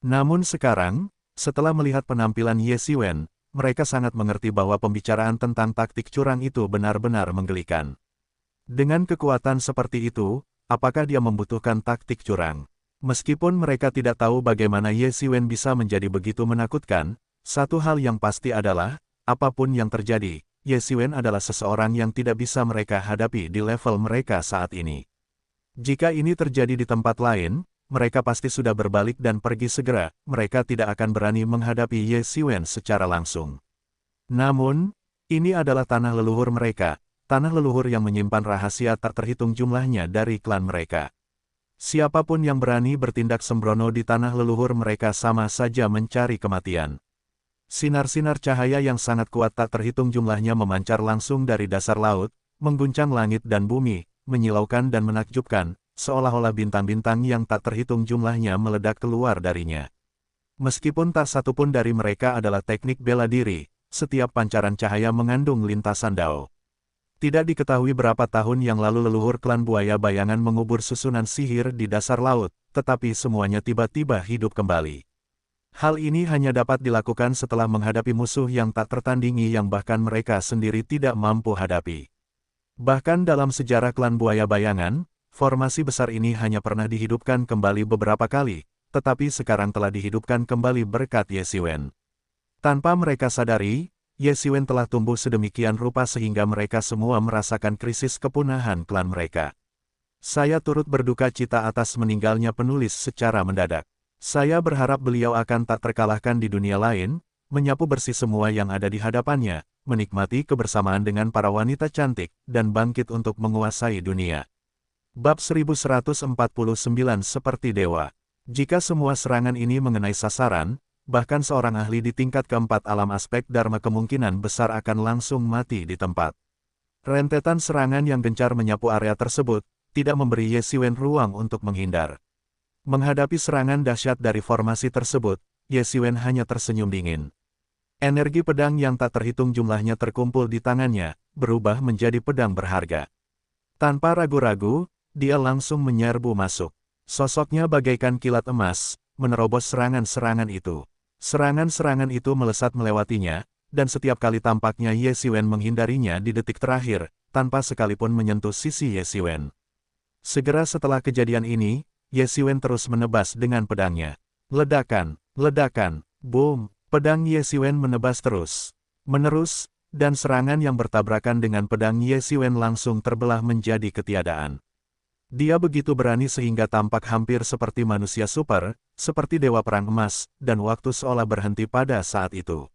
Namun sekarang, setelah melihat penampilan Ye Xiwen, mereka sangat mengerti bahwa pembicaraan tentang taktik curang itu benar-benar menggelikan. Dengan kekuatan seperti itu, apakah dia membutuhkan taktik curang? Meskipun mereka tidak tahu bagaimana Ye Xiwen bisa menjadi begitu menakutkan, satu hal yang pasti adalah, apapun yang terjadi, Ye Xiwen adalah seseorang yang tidak bisa mereka hadapi di level mereka saat ini. Jika ini terjadi di tempat lain, mereka pasti sudah berbalik dan pergi segera, mereka tidak akan berani menghadapi Ye Xiwen secara langsung. Namun, ini adalah tanah leluhur mereka, tanah leluhur yang menyimpan rahasia tak terhitung jumlahnya dari klan mereka. Siapapun yang berani bertindak sembrono di tanah leluhur mereka sama saja mencari kematian. Sinar-sinar cahaya yang sangat kuat tak terhitung jumlahnya memancar langsung dari dasar laut, mengguncang langit dan bumi, menyilaukan dan menakjubkan, seolah-olah bintang-bintang yang tak terhitung jumlahnya meledak keluar darinya. Meskipun tak satupun dari mereka adalah teknik bela diri, setiap pancaran cahaya mengandung lintasan dao. Tidak diketahui berapa tahun yang lalu leluhur klan buaya bayangan mengubur susunan sihir di dasar laut, tetapi semuanya tiba-tiba hidup kembali. Hal ini hanya dapat dilakukan setelah menghadapi musuh yang tak tertandingi yang bahkan mereka sendiri tidak mampu hadapi. Bahkan dalam sejarah klan buaya bayangan, formasi besar ini hanya pernah dihidupkan kembali beberapa kali, tetapi sekarang telah dihidupkan kembali berkat Ye Xiwen. Tanpa mereka sadari, Ye Xiwen telah tumbuh sedemikian rupa sehingga mereka semua merasakan krisis kepunahan klan mereka. Saya turut berduka cita atas meninggalnya penulis secara mendadak. Saya berharap beliau akan tak terkalahkan di dunia lain, menyapu bersih semua yang ada di hadapannya, menikmati kebersamaan dengan para wanita cantik, dan bangkit untuk menguasai dunia. Bab 1149 seperti dewa. Jika semua serangan ini mengenai sasaran, bahkan seorang ahli di tingkat keempat alam aspek Dharma kemungkinan besar akan langsung mati di tempat. Rentetan serangan yang gencar menyapu area tersebut, tidak memberi Ye Xiwen ruang untuk menghindar. Menghadapi serangan dahsyat dari formasi tersebut, Ye Xiwen hanya tersenyum dingin. Energi pedang yang tak terhitung jumlahnya terkumpul di tangannya, berubah menjadi pedang berharga. Tanpa ragu-ragu, dia langsung menyerbu masuk. Sosoknya bagaikan kilat emas, menerobos serangan-serangan itu. Serangan-serangan itu melesat melewatinya, dan setiap kali tampaknya Ye Xiwen menghindarinya di detik terakhir, tanpa sekalipun menyentuh sisi Ye Xiwen. Segera setelah kejadian ini, Ye Xiwen terus menebas dengan pedangnya. Ledakan, ledakan, boom, pedang Ye Xiwen menebas terus. Menerus, dan serangan yang bertabrakan dengan pedang Ye Xiwen langsung terbelah menjadi ketiadaan. Dia begitu berani sehingga tampak hampir seperti manusia super, seperti dewa perang emas, dan waktu seolah berhenti pada saat itu.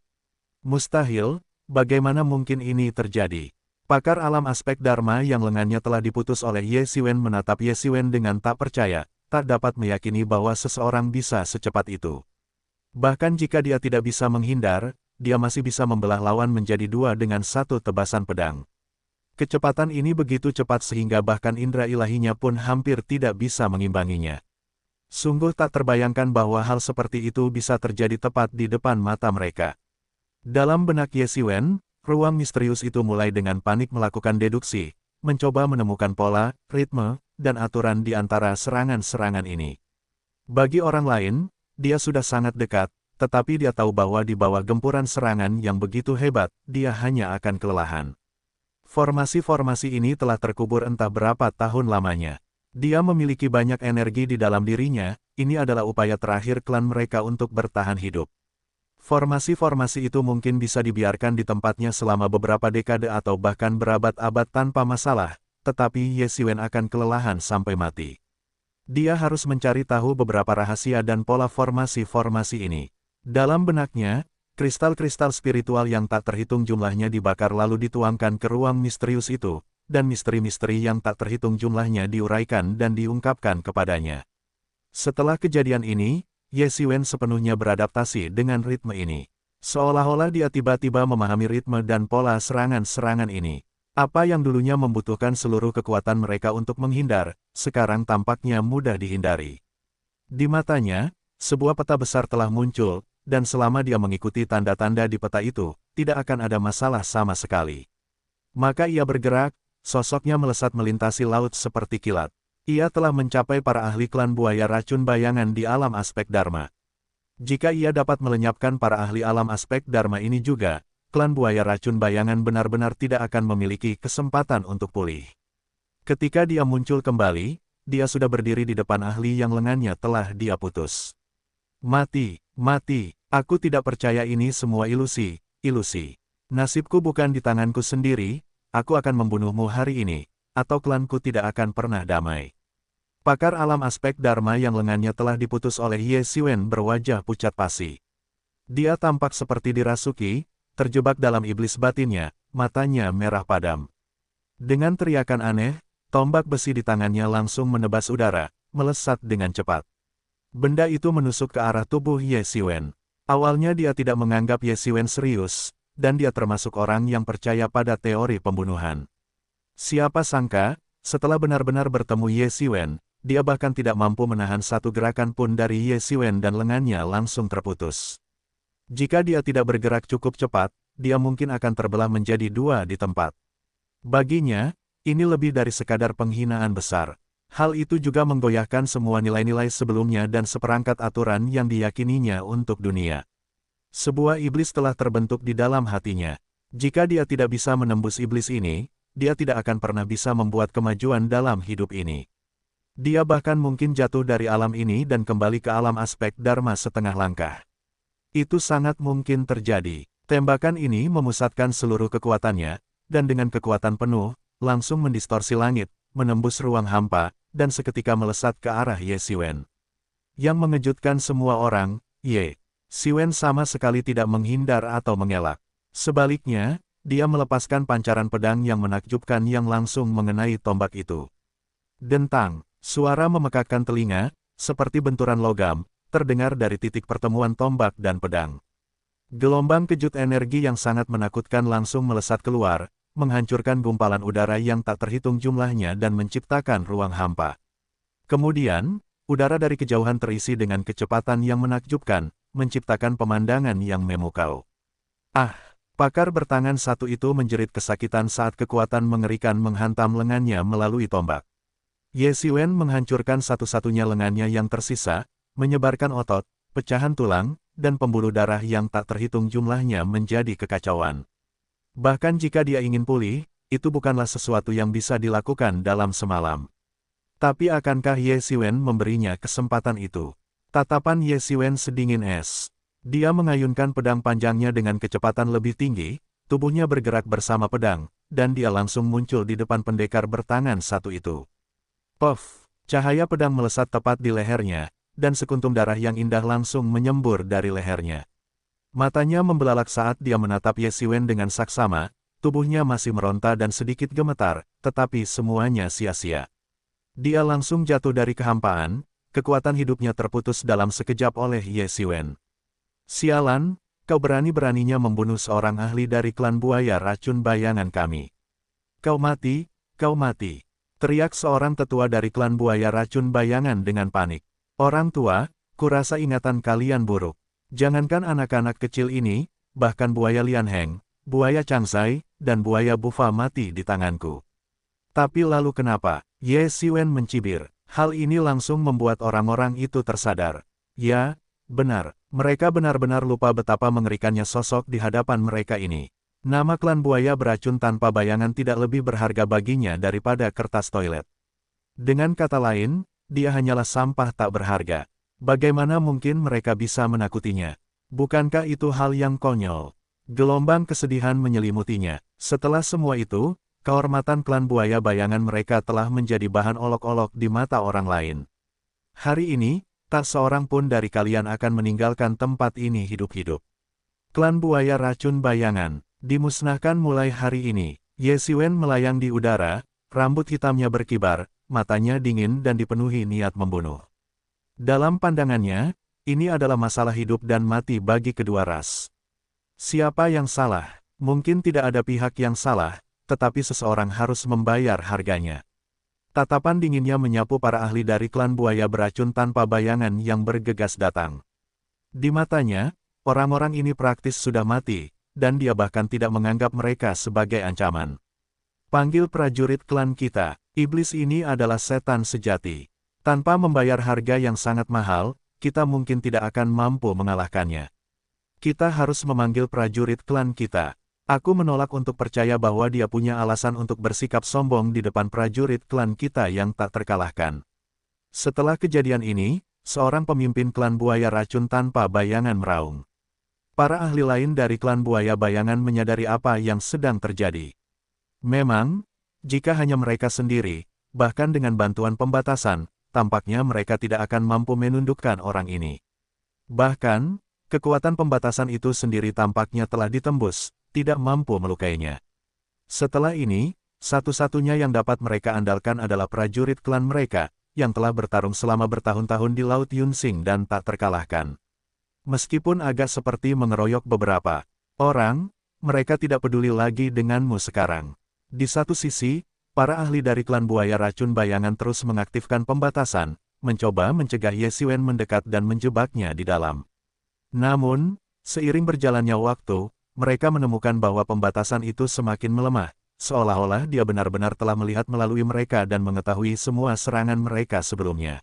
Mustahil, bagaimana mungkin ini terjadi? Pakar alam aspek Dharma yang lengannya telah diputus oleh Ye Xiwen menatap Ye Xiwen dengan tak percaya, tak dapat meyakini bahwa seseorang bisa secepat itu. Bahkan jika dia tidak bisa menghindar, dia masih bisa membelah lawan menjadi dua dengan satu tebasan pedang. Kecepatan ini begitu cepat sehingga bahkan indera ilahinya pun hampir tidak bisa mengimbanginya. Sungguh tak terbayangkan bahwa hal seperti itu bisa terjadi tepat di depan mata mereka. Dalam benak Ye Xiwen, ruang misterius itu mulai dengan panik melakukan deduksi, mencoba menemukan pola, ritme, dan aturan di antara serangan-serangan ini. Bagi orang lain, dia sudah sangat dekat, tetapi dia tahu bahwa di bawah gempuran serangan yang begitu hebat, dia hanya akan kelelahan. Formasi-formasi ini telah terkubur entah berapa tahun lamanya. Dia memiliki banyak energi di dalam dirinya, ini adalah upaya terakhir klan mereka untuk bertahan hidup. Formasi-formasi itu mungkin bisa dibiarkan di tempatnya selama beberapa dekade atau bahkan berabad-abad tanpa masalah, tetapi Ye Xiwen akan kelelahan sampai mati. Dia harus mencari tahu beberapa rahasia dan pola formasi-formasi ini. Dalam benaknya, kristal-kristal spiritual yang tak terhitung jumlahnya dibakar lalu dituangkan ke ruang misterius itu, dan misteri-misteri yang tak terhitung jumlahnya diuraikan dan diungkapkan kepadanya. Setelah kejadian ini, Ye Xiwen sepenuhnya beradaptasi dengan ritme ini. Seolah-olah dia tiba-tiba memahami ritme dan pola serangan-serangan ini. Apa yang dulunya membutuhkan seluruh kekuatan mereka untuk menghindar, sekarang tampaknya mudah dihindari. Di matanya, sebuah peta besar telah muncul, dan selama dia mengikuti tanda-tanda di peta itu, tidak akan ada masalah sama sekali. Maka ia bergerak, sosoknya melesat melintasi laut seperti kilat. Ia telah mencapai para ahli klan buaya racun bayangan di alam aspek Dharma. Jika ia dapat melenyapkan para ahli alam aspek Dharma ini juga, klan buaya racun bayangan benar-benar tidak akan memiliki kesempatan untuk pulih. Ketika dia muncul kembali, dia sudah berdiri di depan ahli yang lengannya telah dia putus. Mati, mati, aku tidak percaya ini semua ilusi, ilusi. Nasibku bukan di tanganku sendiri, aku akan membunuhmu hari ini, atau klanku tidak akan pernah damai. Pakar alam aspek Dharma yang lengannya telah diputus oleh Ye Xiwen berwajah pucat pasi. Dia tampak seperti dirasuki, terjebak dalam iblis batinnya, matanya merah padam. Dengan teriakan aneh, tombak besi di tangannya langsung menebas udara, melesat dengan cepat. Benda itu menusuk ke arah tubuh Ye Xiwen. Awalnya dia tidak menganggap Ye Xiwen serius, dan dia termasuk orang yang percaya pada teori pembunuhan. Siapa sangka, setelah benar-benar bertemu Ye Xiwen, dia bahkan tidak mampu menahan satu gerakan pun dari Ye Xiwen dan lengannya langsung terputus. Jika dia tidak bergerak cukup cepat, dia mungkin akan terbelah menjadi dua di tempat. Baginya, ini lebih dari sekadar penghinaan besar. Hal itu juga menggoyahkan semua nilai-nilai sebelumnya dan seperangkat aturan yang diyakininya untuk dunia. Sebuah iblis telah terbentuk di dalam hatinya. Jika dia tidak bisa menembus iblis ini, dia tidak akan pernah bisa membuat kemajuan dalam hidup ini. Dia bahkan mungkin jatuh dari alam ini dan kembali ke alam aspek Dharma setengah langkah. Itu sangat mungkin terjadi. Tembakan ini memusatkan seluruh kekuatannya, dan dengan kekuatan penuh, langsung mendistorsi langit, menembus ruang hampa, dan seketika melesat ke arah Ye Xiwen. Yang mengejutkan semua orang, Ye Xiwen sama sekali tidak menghindar atau mengelak. Sebaliknya, dia melepaskan pancaran pedang yang menakjubkan yang langsung mengenai tombak itu. Dentang, suara memekakkan telinga, seperti benturan logam, terdengar dari titik pertemuan tombak dan pedang. Gelombang kejut energi yang sangat menakutkan langsung melesat keluar, menghancurkan gumpalan udara yang tak terhitung jumlahnya dan menciptakan ruang hampa. Kemudian, udara dari kejauhan terisi dengan kecepatan yang menakjubkan, menciptakan pemandangan yang memukau. Ah! Pakar bertangan satu itu menjerit kesakitan saat kekuatan mengerikan menghantam lengannya melalui tombak. Ye Xiwen menghancurkan satu-satunya lengannya yang tersisa, menyebarkan otot, pecahan tulang, dan pembuluh darah yang tak terhitung jumlahnya menjadi kekacauan. Bahkan jika dia ingin pulih, itu bukanlah sesuatu yang bisa dilakukan dalam semalam. Tapi akankah Ye Xiwen memberinya kesempatan itu? Tatapan Ye Xiwen sedingin es. Dia mengayunkan pedang panjangnya dengan kecepatan lebih tinggi, tubuhnya bergerak bersama pedang, dan dia langsung muncul di depan pendekar bertangan satu itu. Puff! Cahaya pedang melesat tepat di lehernya, dan sekuntum darah yang indah langsung menyembur dari lehernya. Matanya membelalak saat dia menatap Ye Xiwen dengan saksama, tubuhnya masih meronta dan sedikit gemetar, tetapi semuanya sia-sia. Dia langsung jatuh dari kehampaan, kekuatan hidupnya terputus dalam sekejap oleh Ye Xiwen. Sialan, kau berani-beraninya membunuh seorang ahli dari klan buaya racun bayangan kami. Kau mati, kau mati. Teriak seorang tetua dari klan buaya racun bayangan dengan panik. Orang tua, kurasa ingatan kalian buruk. Jangankan anak-anak kecil ini, bahkan buaya Lian Heng, buaya Changsai, dan buaya Bufa mati di tanganku. Tapi lalu kenapa? Ye Xiwen mencibir. Hal ini langsung membuat orang-orang itu tersadar. Ya, benar. Mereka benar-benar lupa betapa mengerikannya sosok di hadapan mereka ini. Nama klan buaya beracun tanpa bayangan tidak lebih berharga baginya daripada kertas toilet. Dengan kata lain, dia hanyalah sampah tak berharga. Bagaimana mungkin mereka bisa menakutinya? Bukankah itu hal yang konyol? Gelombang kesedihan menyelimutinya. Setelah semua itu, kehormatan klan buaya bayangan mereka telah menjadi bahan olok-olok di mata orang lain. Hari ini, tak seorang pun dari kalian akan meninggalkan tempat ini hidup-hidup. Klan buaya racun bayangan, dimusnahkan mulai hari ini. Ye Xiwen melayang di udara, rambut hitamnya berkibar, matanya dingin dan dipenuhi niat membunuh. Dalam pandangannya, ini adalah masalah hidup dan mati bagi kedua ras. Siapa yang salah? Mungkin tidak ada pihak yang salah, tetapi seseorang harus membayar harganya. Tatapan dinginnya menyapu para ahli dari klan buaya beracun tanpa bayangan yang bergegas datang. Di matanya, orang-orang ini praktis sudah mati, dan dia bahkan tidak menganggap mereka sebagai ancaman. Panggil prajurit klan kita, iblis ini adalah setan sejati. Tanpa membayar harga yang sangat mahal, kita mungkin tidak akan mampu mengalahkannya. Kita harus memanggil prajurit klan kita. Aku menolak untuk percaya bahwa dia punya alasan untuk bersikap sombong di depan prajurit klan kita yang tak terkalahkan. Setelah kejadian ini, seorang pemimpin klan buaya racun tanpa bayangan meraung. Para ahli lain dari klan buaya bayangan menyadari apa yang sedang terjadi. Memang, jika hanya mereka sendiri, bahkan dengan bantuan pembatasan, tampaknya mereka tidak akan mampu menundukkan orang ini. Bahkan, kekuatan pembatasan itu sendiri tampaknya telah ditembus, tidak mampu melukainya. Setelah ini, satu-satunya yang dapat mereka andalkan adalah prajurit klan mereka, yang telah bertarung selama bertahun-tahun di Laut Yunsing dan tak terkalahkan. Meskipun agak seperti mengeroyok beberapa orang, mereka tidak peduli lagi denganmu sekarang. Di satu sisi, para ahli dari klan buaya racun bayangan terus mengaktifkan pembatasan, mencoba mencegah Ye Xiwen mendekat dan menjebaknya di dalam. Namun, seiring berjalannya waktu, mereka menemukan bahwa pembatasan itu semakin melemah, seolah-olah dia benar-benar telah melihat melalui mereka dan mengetahui semua serangan mereka sebelumnya.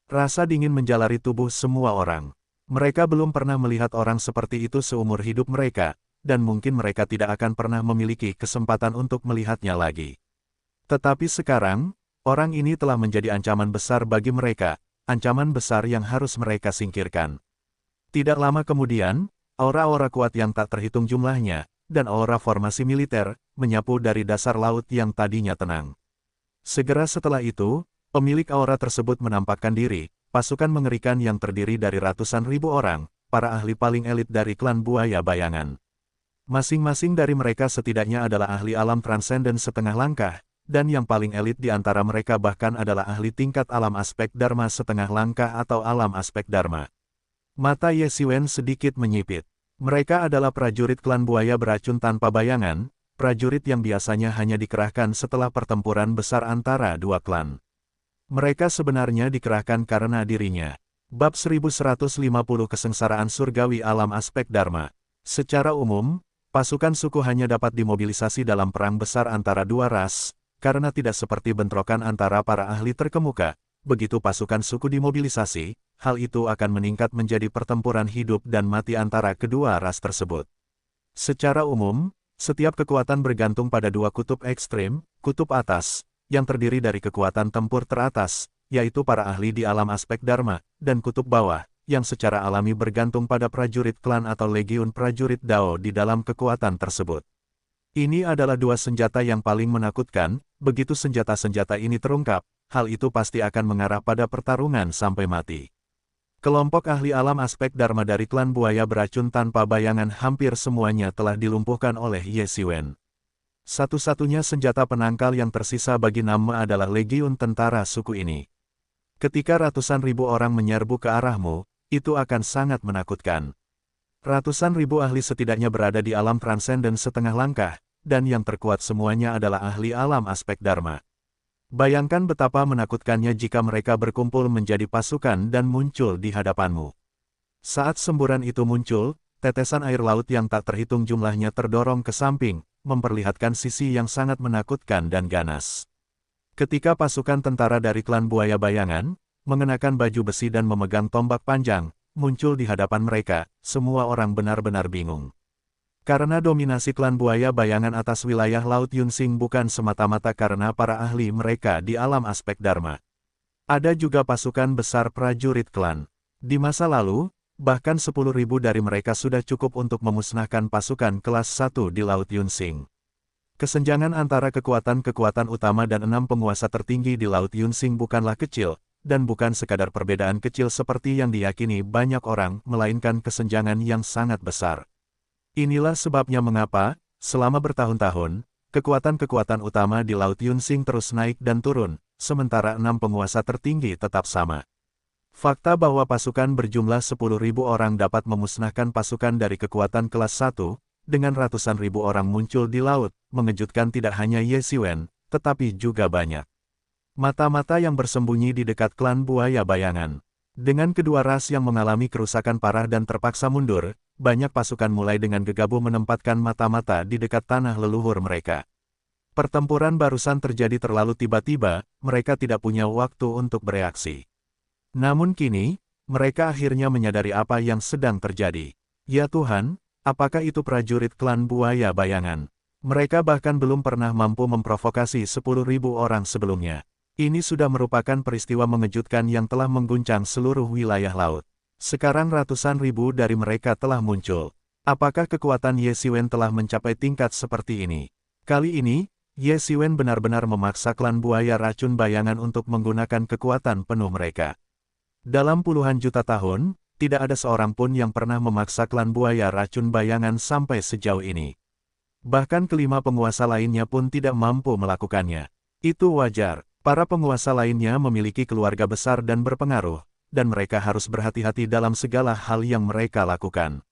Rasa dingin menjalari tubuh semua orang. Mereka belum pernah melihat orang seperti itu seumur hidup mereka, dan mungkin mereka tidak akan pernah memiliki kesempatan untuk melihatnya lagi. Tetapi sekarang, orang ini telah menjadi ancaman besar bagi mereka, ancaman besar yang harus mereka singkirkan. Tidak lama kemudian, aura-aura kuat yang tak terhitung jumlahnya, dan aura formasi militer, menyapu dari dasar laut yang tadinya tenang. Segera setelah itu, pemilik aura tersebut menampakkan diri, pasukan mengerikan yang terdiri dari ratusan ribu orang, para ahli paling elit dari klan buaya bayangan. Masing-masing dari mereka setidaknya adalah ahli alam transenden setengah langkah, dan yang paling elit di antara mereka bahkan adalah ahli tingkat alam aspek dharma setengah langkah atau alam aspek dharma. Mata Ye Xiwen sedikit menyipit. Mereka adalah prajurit klan buaya beracun tanpa bayangan, prajurit yang biasanya hanya dikerahkan setelah pertempuran besar antara dua klan. Mereka sebenarnya dikerahkan karena dirinya. Bab 1150 Kesengsaraan Surgawi Alam Aspek Dharma. Secara umum, pasukan suku hanya dapat dimobilisasi dalam perang besar antara dua ras, karena tidak seperti bentrokan antara para ahli terkemuka. Begitu pasukan suku dimobilisasi, hal itu akan meningkat menjadi pertempuran hidup dan mati antara kedua ras tersebut. Secara umum, setiap kekuatan bergantung pada dua kutub ekstrem, kutub atas, yang terdiri dari kekuatan tempur teratas, yaitu para ahli di alam aspek Dharma, dan kutub bawah, yang secara alami bergantung pada prajurit klan atau legiun prajurit Dao di dalam kekuatan tersebut. Ini adalah dua senjata yang paling menakutkan. Begitu senjata-senjata ini terungkap, hal itu pasti akan mengarah pada pertarungan sampai mati. Kelompok ahli alam aspek Dharma dari klan buaya beracun tanpa bayangan hampir semuanya telah dilumpuhkan oleh Ye Xiwen. Satu-satunya senjata penangkal yang tersisa bagi Namme adalah legiun tentara suku ini. Ketika ratusan ribu orang menyerbu ke arahmu, itu akan sangat menakutkan. Ratusan ribu ahli setidaknya berada di alam transenden setengah langkah, dan yang terkuat semuanya adalah ahli alam aspek Dharma. Bayangkan betapa menakutkannya jika mereka berkumpul menjadi pasukan dan muncul di hadapanmu. Saat semburan itu muncul, tetesan air laut yang tak terhitung jumlahnya terdorong ke samping, memperlihatkan sisi yang sangat menakutkan dan ganas. Ketika pasukan tentara dari klan buaya bayangan, mengenakan baju besi dan memegang tombak panjang, muncul di hadapan mereka, semua orang benar-benar bingung. Karena dominasi klan buaya bayangan atas wilayah Laut Yunsing bukan semata-mata karena para ahli mereka di alam aspek Dharma. Ada juga pasukan besar prajurit klan. Di masa lalu, bahkan 10.000 dari mereka sudah cukup untuk memusnahkan pasukan kelas 1 di Laut Yunsing. Kesenjangan antara kekuatan-kekuatan utama dan 6 penguasa tertinggi di Laut Yunsing bukanlah kecil, dan bukan sekadar perbedaan kecil seperti yang diyakini banyak orang, melainkan kesenjangan yang sangat besar. Inilah sebabnya mengapa, selama bertahun-tahun, kekuatan-kekuatan utama di Laut Yunsing terus naik dan turun, sementara 6 penguasa tertinggi tetap sama. Fakta bahwa pasukan berjumlah 10.000 orang dapat memusnahkan pasukan dari kekuatan kelas 1, dengan ratusan ribu orang muncul di laut, mengejutkan tidak hanya Ye Xiwen, tetapi juga banyak mata-mata yang bersembunyi di dekat klan buaya bayangan. Dengan kedua ras yang mengalami kerusakan parah dan terpaksa mundur, banyak pasukan mulai dengan gegabah menempatkan mata-mata di dekat tanah leluhur mereka. Pertempuran barusan terjadi terlalu tiba-tiba, mereka tidak punya waktu untuk bereaksi. Namun kini, mereka akhirnya menyadari apa yang sedang terjadi. Ya Tuhan, apakah itu prajurit klan buaya bayangan? Mereka bahkan belum pernah mampu memprovokasi 10.000 orang sebelumnya. Ini sudah merupakan peristiwa mengejutkan yang telah mengguncang seluruh wilayah laut. Sekarang ratusan ribu dari mereka telah muncul. Apakah kekuatan Ye Xiwen telah mencapai tingkat seperti ini? Kali ini, Ye Xiwen benar-benar memaksa klan buaya racun bayangan untuk menggunakan kekuatan penuh mereka. Dalam puluhan juta tahun, tidak ada seorang pun yang pernah memaksa klan buaya racun bayangan sampai sejauh ini. Bahkan kelima penguasa lainnya pun tidak mampu melakukannya. Itu wajar. Para penguasa lainnya memiliki keluarga besar dan berpengaruh, dan mereka harus berhati-hati dalam segala hal yang mereka lakukan.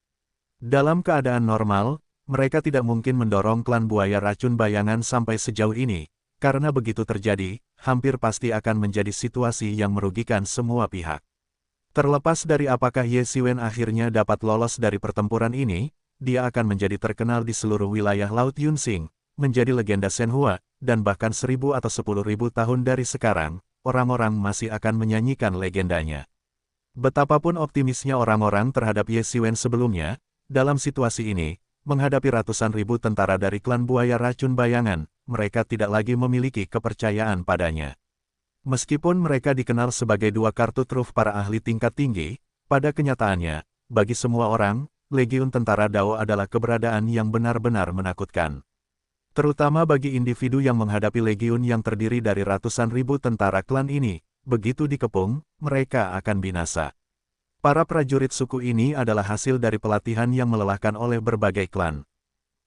Dalam keadaan normal, mereka tidak mungkin mendorong klan buaya racun bayangan sampai sejauh ini, karena begitu terjadi, hampir pasti akan menjadi situasi yang merugikan semua pihak. Terlepas dari apakah Ye Xiwen akhirnya dapat lolos dari pertempuran ini, dia akan menjadi terkenal di seluruh wilayah Laut Yunsing, menjadi legenda Shenhua, dan bahkan 1.000 atau 10.000 tahun dari sekarang, orang-orang masih akan menyanyikan legendanya. Betapapun optimisnya orang-orang terhadap Ye Xiwen sebelumnya, dalam situasi ini, menghadapi ratusan ribu tentara dari klan buaya racun bayangan, mereka tidak lagi memiliki kepercayaan padanya. Meskipun mereka dikenal sebagai dua kartu truf para ahli tingkat tinggi, pada kenyataannya, bagi semua orang, legiun tentara Dao adalah keberadaan yang benar-benar menakutkan. Terutama bagi individu yang menghadapi legiun yang terdiri dari ratusan ribu tentara klan ini, begitu dikepung, mereka akan binasa. Para prajurit suku ini adalah hasil dari pelatihan yang melelahkan oleh berbagai klan.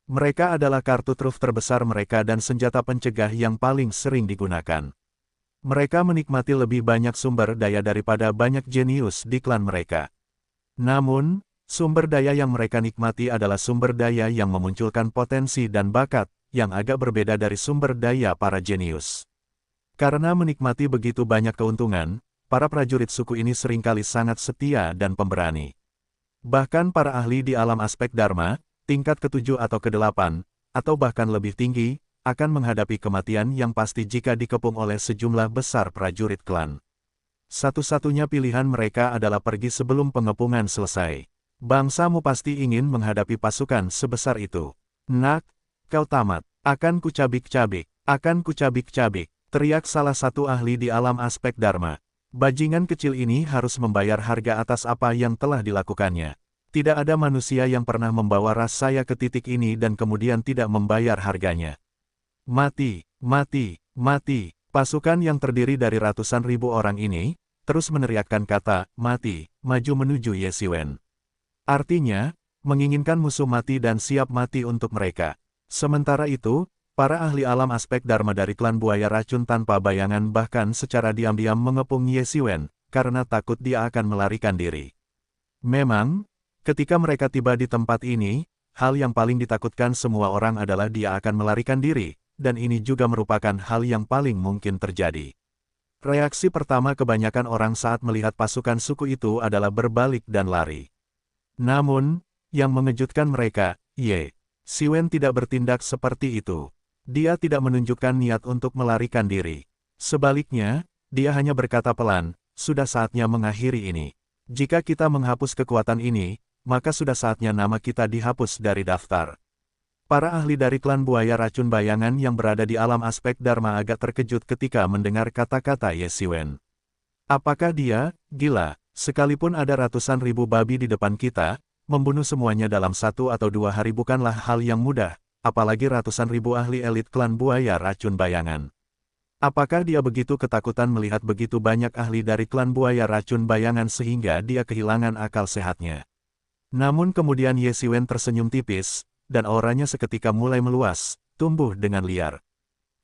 Mereka adalah kartu truf terbesar mereka dan senjata pencegah yang paling sering digunakan. Mereka menikmati lebih banyak sumber daya daripada banyak jenius di klan mereka. Namun, sumber daya yang mereka nikmati adalah sumber daya yang memunculkan potensi dan bakat, yang agak berbeda dari sumber daya para jenius. Karena menikmati begitu banyak keuntungan, para prajurit suku ini seringkali sangat setia dan pemberani. Bahkan para ahli di alam aspek Dharma, tingkat ke-7 atau ke-8, atau bahkan lebih tinggi, akan menghadapi kematian yang pasti jika dikepung oleh sejumlah besar prajurit klan. Satu-satunya pilihan mereka adalah pergi sebelum pengepungan selesai. Bangsamu pasti ingin menghadapi pasukan sebesar itu. Nak, kau tamat. Akan kucabik-cabik, akan kucabik-cabik, teriak salah satu ahli di alam aspek Dharma. Bajingan kecil ini harus membayar harga atas apa yang telah dilakukannya. Tidak ada manusia yang pernah membawa ras saya ke titik ini dan kemudian tidak membayar harganya. Mati, mati, mati. Pasukan yang terdiri dari ratusan ribu orang ini, terus meneriakkan kata, mati, maju menuju Ye Xiwen. Artinya, menginginkan musuh mati dan siap mati untuk mereka. Sementara itu, para ahli alam aspek Dharma dari klan buaya racun tanpa bayangan bahkan secara diam-diam mengepung Ye Xiwen, karena takut dia akan melarikan diri. Memang, ketika mereka tiba di tempat ini, hal yang paling ditakutkan semua orang adalah dia akan melarikan diri, dan ini juga merupakan hal yang paling mungkin terjadi. Reaksi pertama kebanyakan orang saat melihat pasukan suku itu adalah berbalik dan lari. Namun, yang mengejutkan mereka, Ye Xiwen tidak bertindak seperti itu. Dia tidak menunjukkan niat untuk melarikan diri. Sebaliknya, dia hanya berkata pelan, sudah saatnya mengakhiri ini. Jika kita menghapus kekuatan ini, maka sudah saatnya nama kita dihapus dari daftar. Para ahli dari klan buaya racun bayangan yang berada di alam aspek Dharma agak terkejut ketika mendengar kata-kata Ye Xiwen. Apakah dia gila? Sekalipun ada ratusan ribu babi di depan kita, membunuh semuanya dalam 1 atau 2 hari bukanlah hal yang mudah, apalagi ratusan ribu ahli elit klan buaya racun bayangan. Apakah dia begitu ketakutan melihat begitu banyak ahli dari klan buaya racun bayangan sehingga dia kehilangan akal sehatnya? Namun kemudian Ye Xiwen tersenyum tipis, dan auranya seketika mulai meluas, tumbuh dengan liar.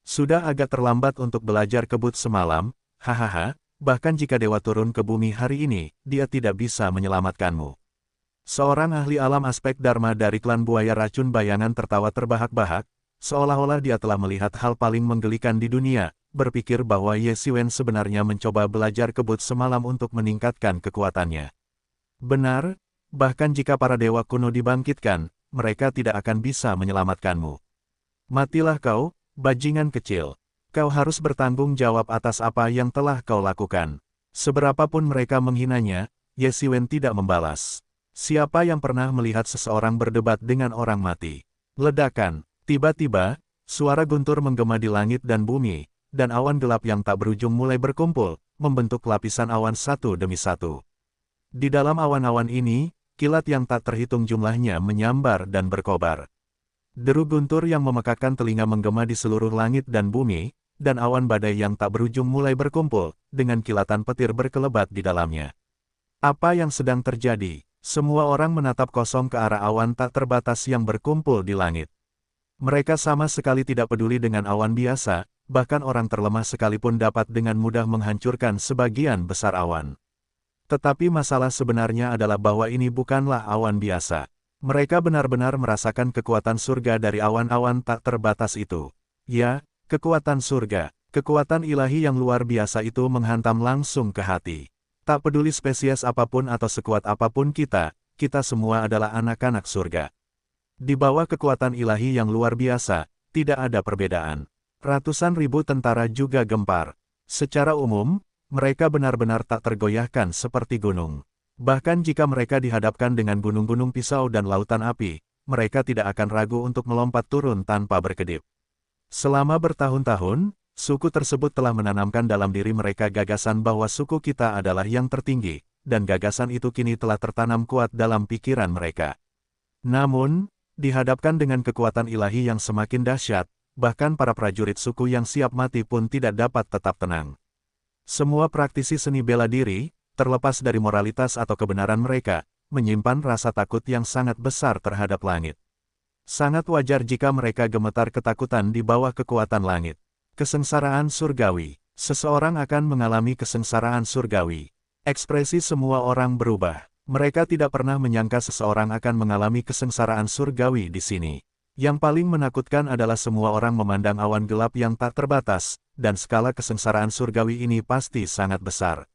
Sudah agak terlambat untuk belajar kebut semalam, hahaha, bahkan jika dewa turun ke bumi hari ini, dia tidak bisa menyelamatkanmu. Seorang ahli alam aspek Dharma dari klan buaya racun bayangan tertawa terbahak-bahak, seolah-olah dia telah melihat hal paling menggelikan di dunia, berpikir bahwa Ye Xiwen sebenarnya mencoba belajar kebut semalam untuk meningkatkan kekuatannya. Benar, bahkan jika para dewa kuno dibangkitkan, mereka tidak akan bisa menyelamatkanmu. Matilah kau, bajingan kecil. Kau harus bertanggung jawab atas apa yang telah kau lakukan. Seberapapun mereka menghinanya, Ye Xiwen tidak membalas. Siapa yang pernah melihat seseorang berdebat dengan orang mati? Ledakan. Tiba-tiba, suara guntur menggema di langit dan bumi, dan awan gelap yang tak berujung mulai berkumpul, membentuk lapisan awan satu demi satu. Di dalam awan-awan ini, kilat yang tak terhitung jumlahnya menyambar dan berkobar. Deru guntur yang memekakkan telinga menggema di seluruh langit dan bumi, dan awan badai yang tak berujung mulai berkumpul, dengan kilatan petir berkelebat di dalamnya. Apa yang sedang terjadi? Semua orang menatap kosong ke arah awan tak terbatas yang berkumpul di langit. Mereka sama sekali tidak peduli dengan awan biasa, bahkan orang terlemah sekalipun dapat dengan mudah menghancurkan sebagian besar awan. Tetapi masalah sebenarnya adalah bahwa ini bukanlah awan biasa. Mereka benar-benar merasakan kekuatan surga dari awan-awan tak terbatas itu. Ya, kekuatan surga, kekuatan ilahi yang luar biasa itu menghantam langsung ke hati. Tak peduli spesies apapun atau sekuat apapun kita semua adalah anak-anak surga. Di bawah kekuatan ilahi yang luar biasa, tidak ada perbedaan. Ratusan ribu tentara juga gempar. Secara umum, mereka benar-benar tak tergoyahkan seperti gunung. Bahkan jika mereka dihadapkan dengan gunung-gunung pisau dan lautan api, mereka tidak akan ragu untuk melompat turun tanpa berkedip. Selama bertahun-tahun, suku tersebut telah menanamkan dalam diri mereka gagasan bahwa suku kita adalah yang tertinggi, dan gagasan itu kini telah tertanam kuat dalam pikiran mereka. Namun, dihadapkan dengan kekuatan ilahi yang semakin dahsyat, bahkan para prajurit suku yang siap mati pun tidak dapat tetap tenang. Semua praktisi seni bela diri, terlepas dari moralitas atau kebenaran mereka, menyimpan rasa takut yang sangat besar terhadap langit. Sangat wajar jika mereka gemetar ketakutan di bawah kekuatan langit. Kesengsaraan surgawi. Seseorang akan mengalami kesengsaraan surgawi. Ekspresi semua orang berubah. Mereka tidak pernah menyangka seseorang akan mengalami kesengsaraan surgawi di sini. Yang paling menakutkan adalah semua orang memandang awan gelap yang tak terbatas, dan skala kesengsaraan surgawi ini pasti sangat besar.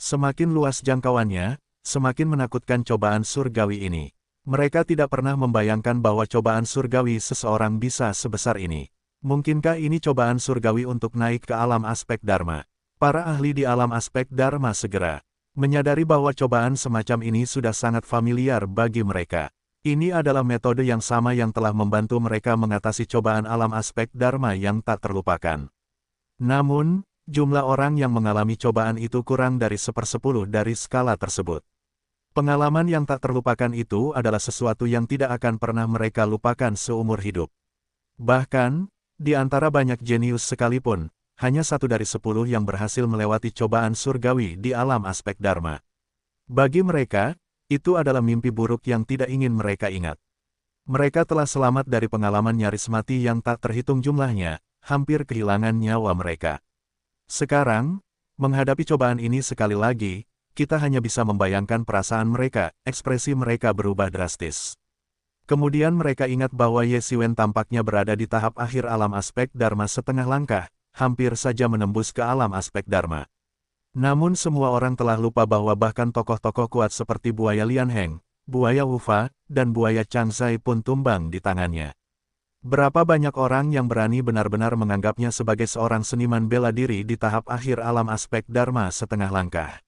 Semakin luas jangkauannya, semakin menakutkan cobaan surgawi ini. Mereka tidak pernah membayangkan bahwa cobaan surgawi seseorang bisa sebesar ini. Mungkinkah ini cobaan surgawi untuk naik ke alam aspek Dharma? Para ahli di alam aspek Dharma segera menyadari bahwa cobaan semacam ini sudah sangat familiar bagi mereka. Ini adalah metode yang sama yang telah membantu mereka mengatasi cobaan alam aspek Dharma yang tak terlupakan. Namun, jumlah orang yang mengalami cobaan itu kurang dari 1/10 dari skala tersebut. Pengalaman yang tak terlupakan itu adalah sesuatu yang tidak akan pernah mereka lupakan seumur hidup. Bahkan, di antara banyak jenius sekalipun, hanya 1 dari 10 yang berhasil melewati cobaan surgawi di alam aspek Dharma. Bagi mereka, itu adalah mimpi buruk yang tidak ingin mereka ingat. Mereka telah selamat dari pengalaman nyaris mati yang tak terhitung jumlahnya, hampir kehilangan nyawa mereka. Sekarang, menghadapi cobaan ini sekali lagi, kita hanya bisa membayangkan perasaan mereka, ekspresi mereka berubah drastis. Kemudian mereka ingat bahwa Ye Xiwen tampaknya berada di tahap akhir alam aspek Dharma setengah langkah, hampir saja menembus ke alam aspek Dharma. Namun semua orang telah lupa bahwa bahkan tokoh-tokoh kuat seperti buaya Lian Heng, buaya Wu Fa, dan buaya Chang Zai pun tumbang di tangannya. Berapa banyak orang yang berani benar-benar menganggapnya sebagai seorang seniman bela diri di tahap akhir alam aspek Dharma setengah langkah.